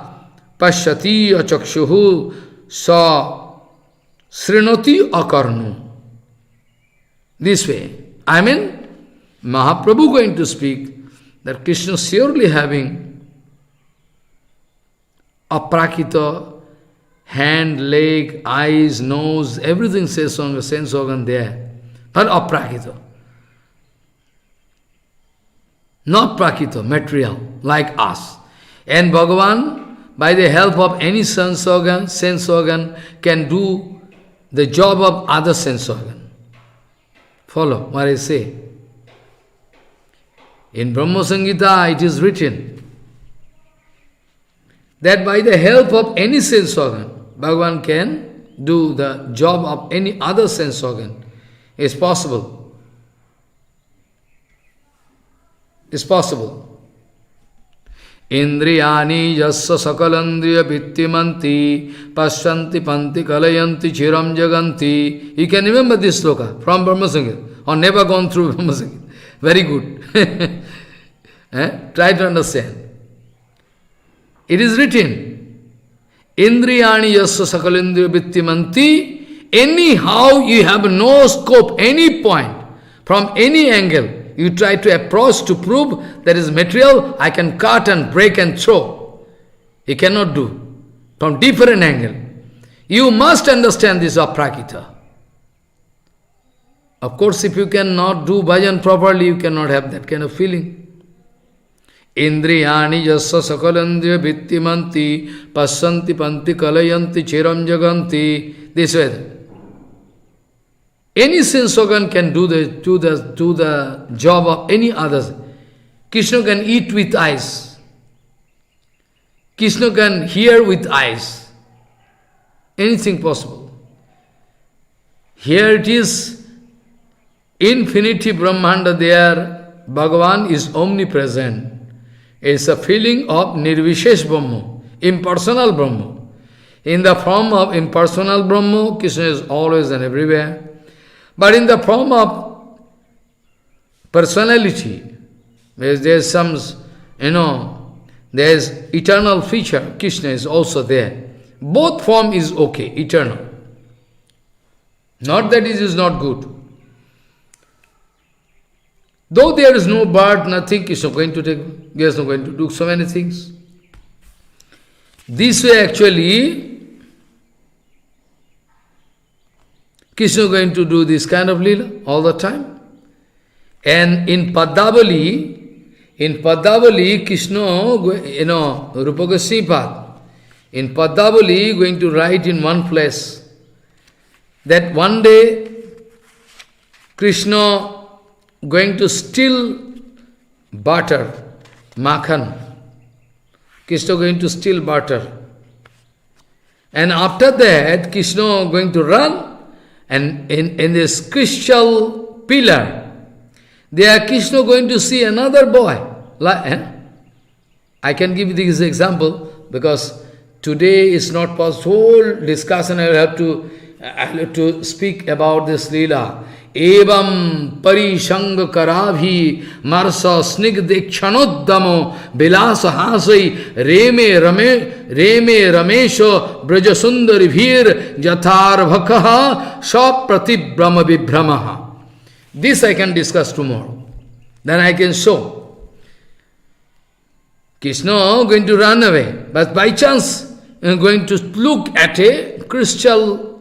Pashyati achakshuhu sa srinoti akarnu. This way. I mean, Mahaprabhu going to speak that Krishna surely having aprakita, hand, leg, eyes, nose, everything says on the sense organ there. But aprakita. Not prakita, material, like us. And Bhagavan, by the help of any sense organ, can do the job of other sense organ. Follow what I say. In Brahma Samhita it is written that by the help of any sense organ, Bhagavan can do the job of any other sense organ. It's possible. It's possible. Indriyani yassa sakalandriya vittimanti pasyanti panti kalayanti chiram jaganti. You can remember this sloka from Brahma Samhita, or never gone through Brahma Samhita. Very good. Try to understand. It is written, Indriyani yassa sakalendriya vittimanti. Anyhow you have no scope, any point, from any angle. You try to approach to prove there is material, I can cut and break and throw. You cannot do. From different angle. You must understand this Aprakrita. Of course, if you cannot do bhajan properly, you cannot have that kind of feeling. Indriyani yassa sakalandriya vittimanti pasyanti panti kalayanti chiram jaganti. This way. Any sense organ can do the job of any others. Krishna can eat with eyes. Krishna can hear with eyes. Anything possible. Here it is, infinity Brahmanda there, Bhagavan is omnipresent. It's a feeling of Nirvishesh Brahma, impersonal Brahma. In the form of impersonal Brahma, Krishna is always and everywhere. But in the form of personality, there's some, there's eternal feature, Krishna is also there. Both form is okay, eternal. Not that it is not good. Though there is no birth, nothing, Krishna is going to take, he is not going to do so many things. This way actually, Krishna is going to do this kind of Leela all the time. And in Padavali, Krishna, Rupa Goswami, in Padavali, going to write in one place that one day Krishna going to steal butter, makhan. Krishna going to steal butter. And after that, Krishna going to run. And in this crystal pillar, there Krishna going to see another boy. I can give you this example because today is not possible. Whole discussion I will have to speak about this Leela. Evam parishang karabhi marsa snigdekshanoddamo bilasa hasai reme ramesho brajasundari bhir jathar bhakaha saprati brahma vibhramaha. This I can discuss tomorrow. Then I can show. Krishna going to run away, but by chance going to look at a crystal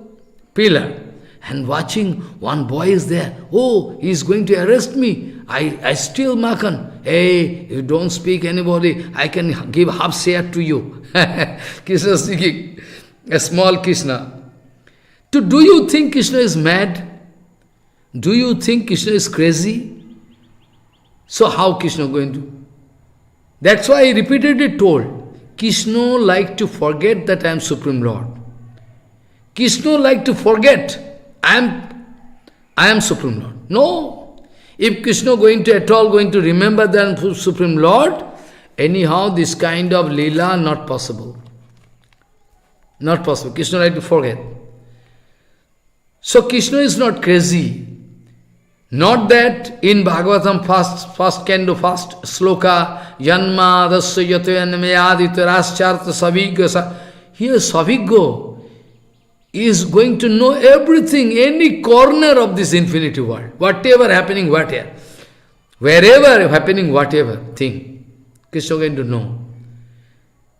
pillar. And watching, one boy is there. Oh, he is going to arrest me. I steal Makhan. Hey, you don't speak anybody. I can give half share to you. Krishna speaking. A small Krishna. Do you think Krishna is mad? Do you think Krishna is crazy? So how Krishna going to? That's why I repeatedly told. Krishna like to forget that I am Supreme Lord. Krishna like to forget. I am Supreme Lord. No. If Krishna at all going to remember that I am Supreme Lord, anyhow this kind of Leela not possible. Not possible. Krishna like to forget. So Krishna is not crazy. Not that in Bhagavatam first canto, first sloka, Janma dasya yatyanmayadita rascharta savigga. Here saviggo is going to know everything, any corner of this infinity world. Whatever happening, whatever. Wherever happening, whatever thing. Krishna going to know.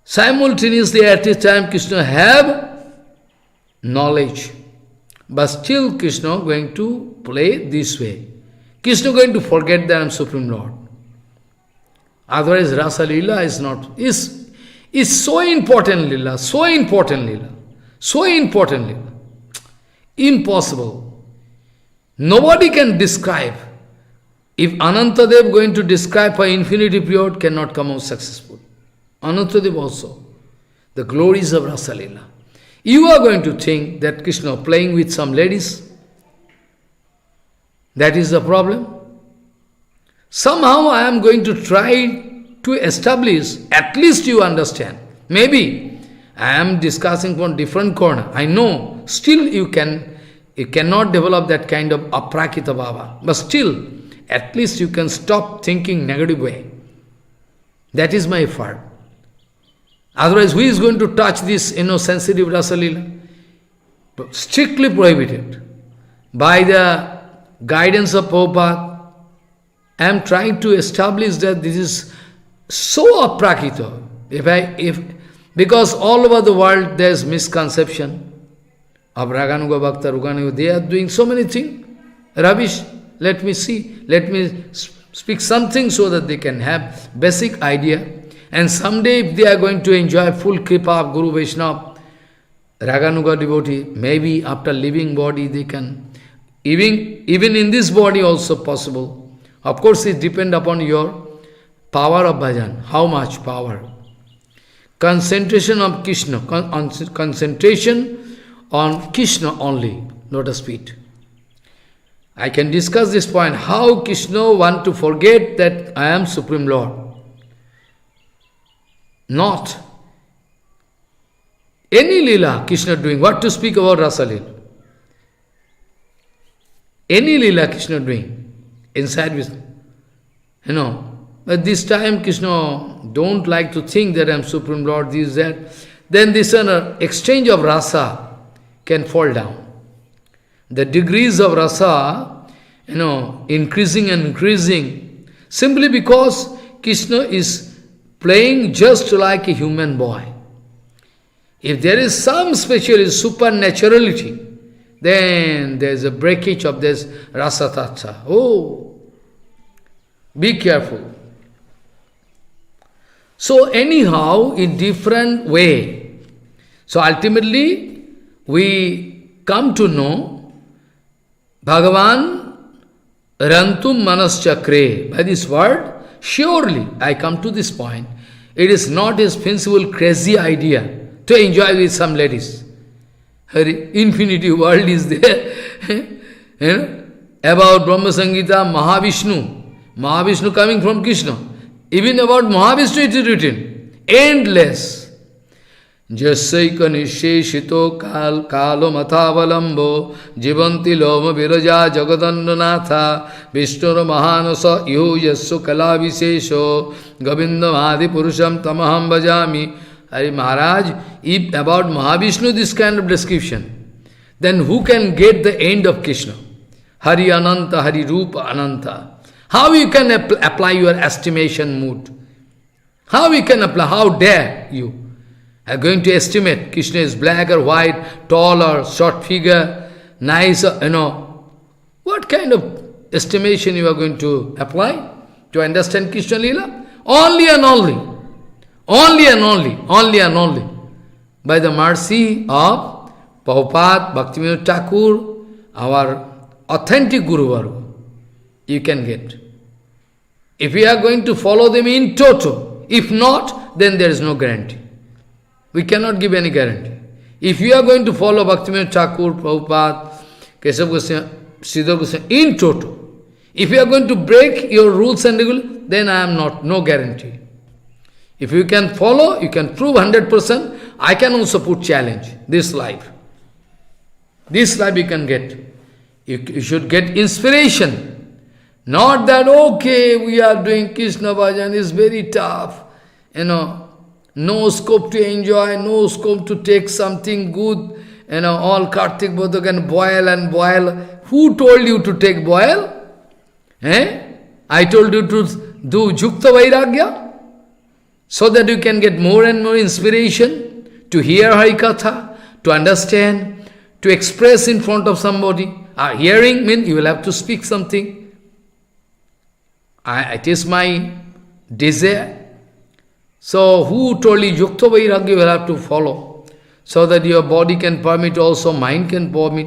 Simultaneously at this time Krishna have knowledge. But still Krishna going to play this way. Krishna going to forget that I am Supreme Lord. Otherwise Rasa Lila is so important Lila, so important Lila. So important Lila. Impossible. Nobody can describe. If Anantadev going to describe for infinity period, cannot come out successful. Anantadev also. The glories of Rasa Lila. You are going to think that Krishna playing with some ladies. That is the problem. Somehow I am going to try to establish, at least you understand. Maybe I am discussing from different corner. I know, still you cannot develop that kind of Aprakrita Bhava. But still, at least you can stop thinking negative way. That is my effort. Otherwise, who is going to touch this, sensitive Rasa Lila? Strictly prohibited. By the guidance of Prabhupada, I am trying to establish that this is so aprakrita. Because all over the world there is misconception of Raganuga Bhakta, Ruganuga, they are doing so many things. Rubbish. Let me see. Let me speak something so that they can have basic idea. And someday if they are going to enjoy full kripa of Guru Vaishnava, Raganuga devotee, maybe after leaving body they can, even in this body also possible. Of course it depends upon your power of bhajan, how much power. Concentration on Krishna, concentration on Krishna only, not a speed. I can discuss this point, how Krishna want to forget that I am Supreme Lord. Not any lila Krishna doing. What to speak about Rasa Lila? Any lila Krishna doing inside with, But this time Krishna don't like to think that I am Supreme Lord, this, that. Then this exchange of rasa can fall down. The degrees of rasa, increasing and increasing, simply because Krishna is playing just like a human boy. If there is some special supernaturality, then there is a breakage of this rasa tattva. Oh, be careful. So anyhow, in different way. So ultimately, we come to know Bhagavan Rantum Manas Chakre. By this word, surely, I come to this point, it is not his principal crazy idea to enjoy with some ladies. Her infinity world is there. About Brahma Sangita, Mahavishnu coming from Krishna. Even about Mahavishnu it is written, endless. Jasaika nisheshito kalo matavalambo jivanti loma viraja jagadannanatha vishnura mahanasa iho yasu kala visesho govindam adi purusham tamaham bhajami. Hari Maharaj, if about Mahavishnu this kind of description, then who can get the end of Krishna? Hari Ananta, Hari Rupa Ananta. How you can apply your estimation mood? How you can apply? How dare you? Are going to estimate Krishna is black or white, tall or short figure, nice, What kind of estimation you are going to apply to understand Krishna Lila? Only and only. Only and only. Only and only. By the mercy of Prabhupada, Bhaktivinoda Thakur, our authentic Guru Varu, you can get. If we are going to follow them in toto, if not, then there is no guarantee. We cannot give any guarantee. If you are going to follow Bhaktivinoda Thakur, Prabhupada, Keshav Goswami, Sridhar Goswami in toto, if you are going to break your rules and regulations, then I am no guarantee. If you can follow, you can prove 100%, I can also put challenge, this life. This life you can get. You should get inspiration. Not that, okay, we are doing Krishna Bhajan, it's very tough. No scope to enjoy, no scope to take something good. All Kartik Bodha can boil and boil. Who told you to take boil? I told you to do Jukta Vairagya, so that you can get more and more inspiration to hear Harikatha, to understand, to express in front of somebody. Hearing means you will have to speak something. It is my desire. So who told you Yukta Vairagya you will have to follow, so that your body can permit, also mind can permit.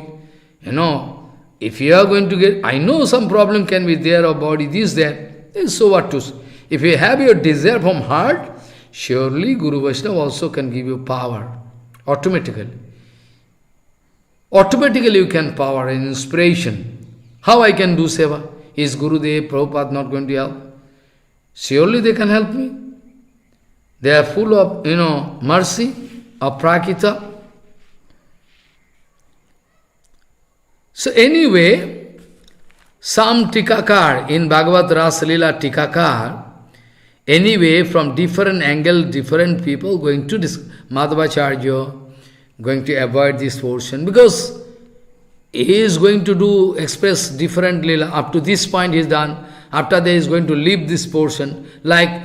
If you are going to get, I know some problem can be there of body, this, that, so what to say. If you have your desire from heart, surely Guru Vaishnava also can give you power, automatically. Automatically you can power and inspiration. How I can do seva? Is Gurudev, Prabhupada not going to help? Surely they can help me. They are full of, mercy, Aprakrita. So anyway, some Tikakar in Bhagavad Rasa Lila Tikakar, anyway, from different angle, different people going to this Madhavacharya, going to avoid this portion, because he is going to express different Lila. Up to this point he is done. After that he is going to leave this portion. Like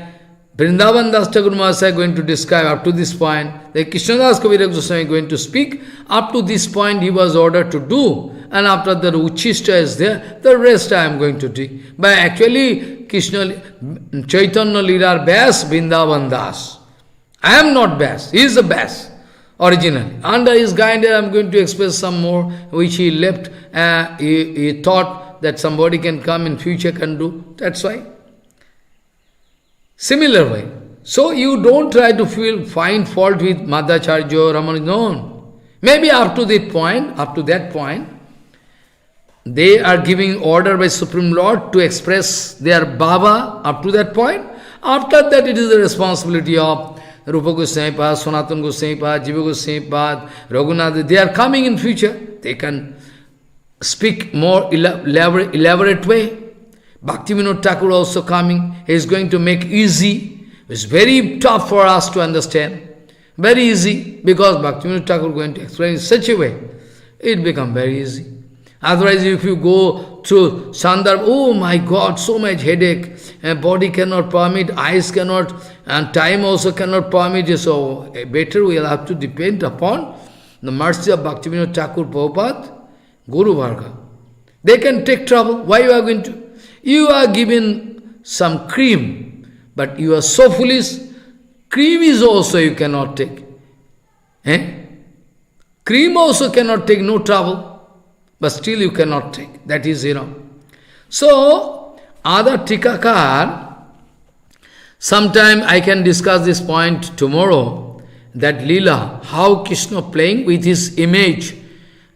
Vrindavan Das Thakur Mahasaya going to describe up to this point. Like Krishnadas Kaviraj Goswami going to speak. Up to this point he was ordered to do. And after the Uchishta is there, the rest I am going to do. But actually, Krishna, Chaitanya Lila Bas, Vrindavan Das. I am not Bas, he is the best, originally. Under his guidance, I am going to express some more, which he left. He thought that somebody can come in future, can do. That's why. Similar way. So you don't try to find fault with Madhacharya, Ramana, no. Maybe up to that point, they are giving order by Supreme Lord to express their Baba up to that point. After that, it is the responsibility of Rupa Goswami Pad, Sanatana Goswami Pad, Jiva Goswami Pad, Raghunath. They are coming in future. They can speak more elaborate way. Bhaktivinoda Thakur also coming. He is going to make easy. It's very tough for us to understand. Very easy, because Bhaktivinoda Thakur is going to explain in such a way. It becomes very easy. Otherwise, if you go through Sandarbha, oh my God, so much headache, and body cannot permit, eyes cannot, and time also cannot permit. So better we will have to depend upon the mercy of Bhaktivinoda Thakur Prabhupada, Guru Varga. They can take trouble. Why you are going to? You are given some cream, but you are so foolish. Cream is also you cannot take. Cream also cannot take, no trouble. But still you cannot take. That is, So, other Tikakar, sometime I can discuss this point tomorrow, that Leela, how Krishna playing with his image,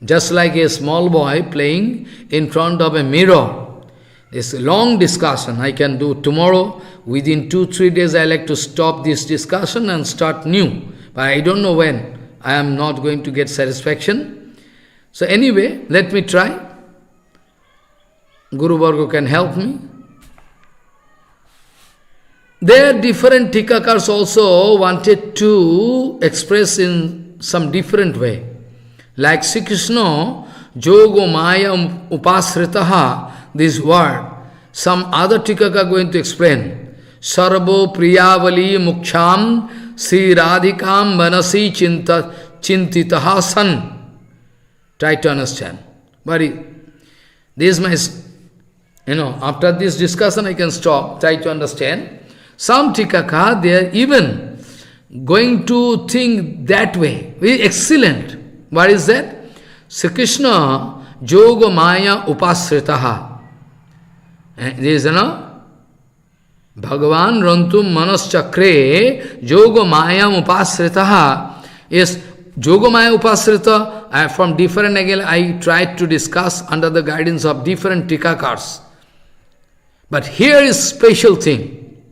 just like a small boy playing in front of a mirror. It's a long discussion I can do tomorrow. Within 2-3 days I like to stop this discussion and start new. But I don't know when. I am not going to get satisfaction. So anyway, let me try. Guru Varga can help me. There different Tikakars also wanted to express in some different way. Like Sri Krishna, Jogo Maya Upasritaha, this word. Some other Tikaka going to explain. Sarvo Priyavali Muksham Sri Radhikam Manasi Chintitaha San. Try to understand. But this is my, after this discussion I can stop, try to understand. Some Tikaka, they are even going to think that way. Very excellent. What is that? Sri Krishna, Joga Maya Upasritaha. This is, Bhagavan Rantum Manas Chakre, Joga Maya Upasritaha. Yes, Yogamaya Upasrita, from different angle I tried to discuss under the guidance of different Tikakars. But here is special thing.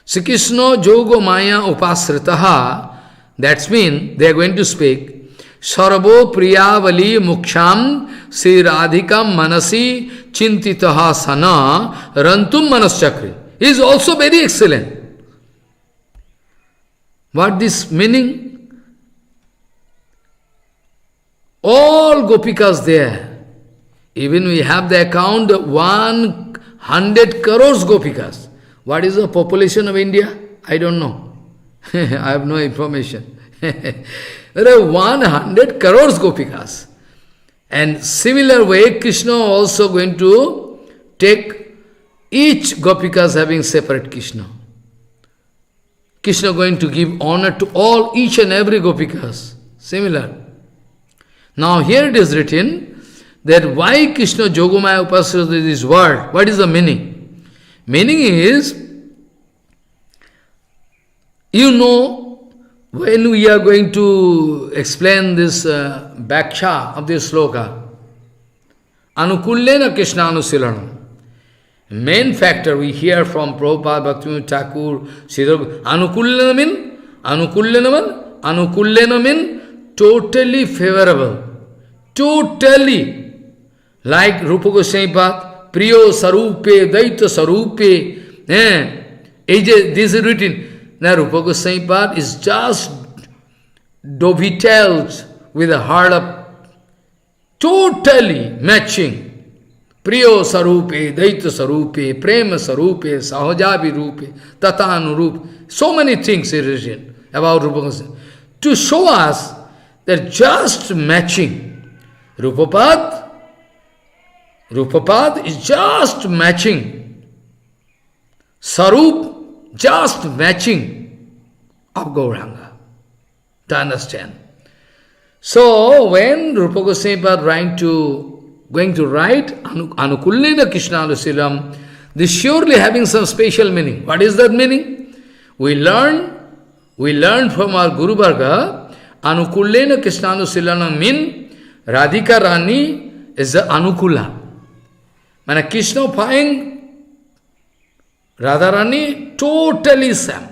Sri Krishna Yogamaya Upasritaha, that means they are going to speak, Sarvo Priyavali Muksham Sri Radhikam Manasi Chintitaha Sana Rantum Manas Chakri. Is also very excellent. What this meaning? All Gopikas there. Even we have the account of 100 crores Gopikas. What is the population of India? I don't know. I have no information. There are 100 crores Gopikas. And similar way, Krishna also going to take each Gopikas having separate Krishna. Krishna going to give honor to all, each and every Gopikas. Similar. Now here it is written that why Krishna Jogomaya Upasrita this word? What is the meaning? Meaning is, you know, when we are going to explain this Bhaksha of this sloka, Anukullena Krishna Anusilanam. Main factor we hear from Prabhupada, Bhaktivinoda Thakur, Sridhar, Anukullena mean totally favorable. Totally. Like Rupa Goswami Pad, Priyo Sarupe, Daita Sarupe. This is written. Now Rupa Goswami Pad is just dovetailed with the heart of totally matching. Priyo Sarupe, Daita Sarupe, Prema Sarupe, Sahajabi Rupe, Tatanurup. So many things is written about Rupa Goswami. To show us that just matching. Rupapad is just matching. Sarup, just matching of Gauranga. To understand. So, when Rupa Goswami going to write Anukullena Krishna Anusilam, this surely having some special meaning. What is that meaning? We learn from our Guru Varga, Anukullena Krishna Anusilam mean Radhika Rani is the Anukula. When Krishna find Radharani totally same.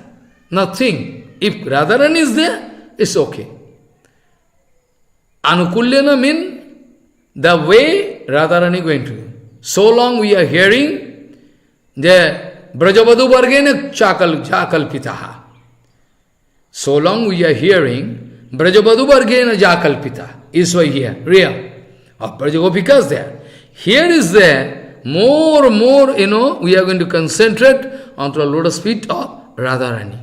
Nothing. If Radharani is there, it's okay. Anukullena mean the way Radharani going to do. So long we are hearing the Brajavadu Vargena Jakalpitaha. So long we are hearing Brajavadu Vargena Jakalpita. Is why here, real. Of Brajagopikas there. Here is there, more, we are going to concentrate onto the lotus feet of Radharani.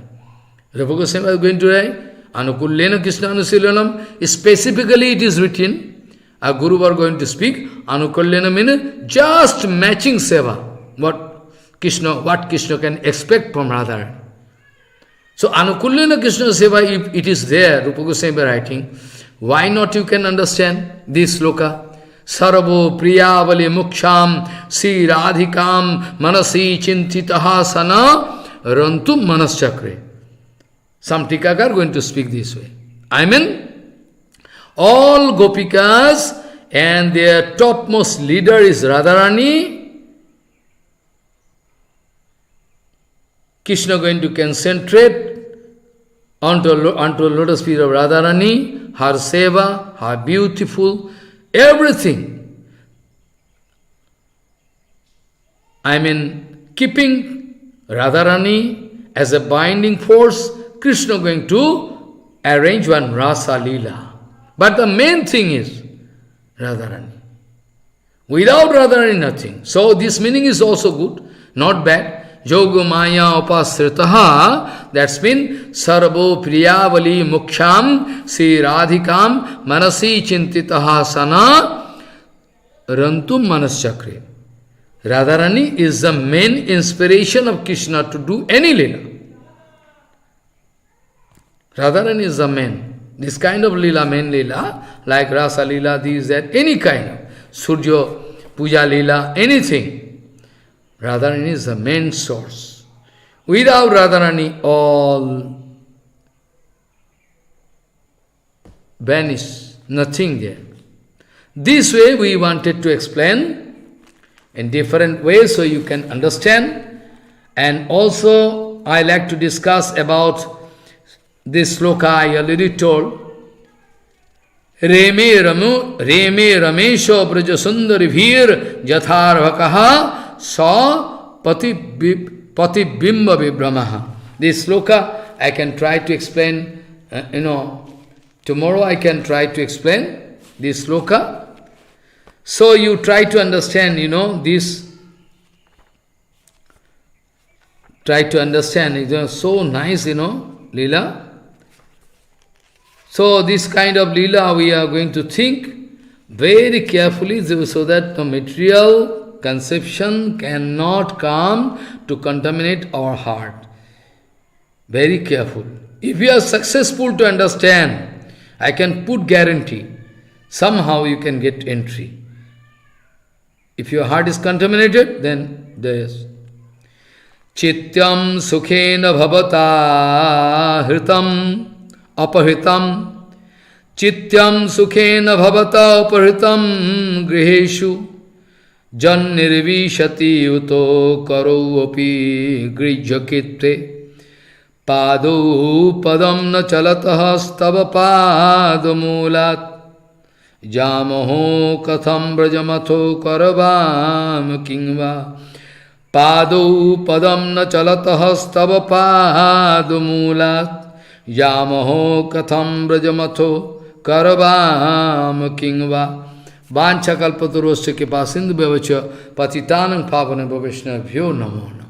Rupa Goswami is going to write, Anukullena Krishna Anusilanam, specifically it is written, a Guru are going to speak, Anukullena means just matching seva, what Krishna can expect from Radharani. So Anukullena Krishna seva, if it is there, Rupa Goswami writing, why not you can understand this sloka? Sarvo priyavali muksham si radhikam manasi chintitaha sana rantum manaschakre. Some tikakar are going to speak this way. I mean, all gopikas and their topmost leader is Radharani. Krishna going to concentrate onto lotus feet of Radharani. Her seva, her beautiful, everything. I mean, keeping Radharani as a binding force, Krishna going to arrange one Rasa Lila. But the main thing is Radharani. Without Radharani, nothing. So this meaning is also good, not bad. Yoga Maya Upasritaha, that's mean Sarvo Priyavali Muksham Sri Radhikam Manasi Chintitaha Sana Rantum Manaschakre. Radharani is the main inspiration of Krishna to do any lila. Radharani is the main. This kind of lila, main lila, like Rasa Lila, this, that, any kind of Surjo, Puja Lila, anything. Radharani is the main source. Without Radharani, all vanish, nothing there. This way we wanted to explain in different ways so you can understand. And also I like to discuss about this sloka I already told. Reme Ramesho Brajasundari Vir Jatharvakaha Sa Pati Bimba Vibramaha. This sloka I can try to explain, tomorrow I can try to explain this sloka. So you try to understand, this. Try to understand, it's so nice, Leela. So this kind of Leela we are going to think very carefully so that the material conception cannot come to contaminate our heart. Very careful. If you are successful to understand, I can put guarantee, somehow you can get entry. If your heart is contaminated, then there is. Chityam sukhena bhavata hritam apahritam. Chityam sukhena bhavata apahritam griheshu. Jan nirvishati uto karo api grijyakitte. Pado padam na chalatah stava padamulat. Jamaho katham brajamatho karavam kingva. Pado padam na chalatah stava padamulat. Jamaho katham brajamatho karavam kingva. Vancha kalpatarosya kripa sindhu bhavacha patitanang pavana bhavishna bhyo namo namo.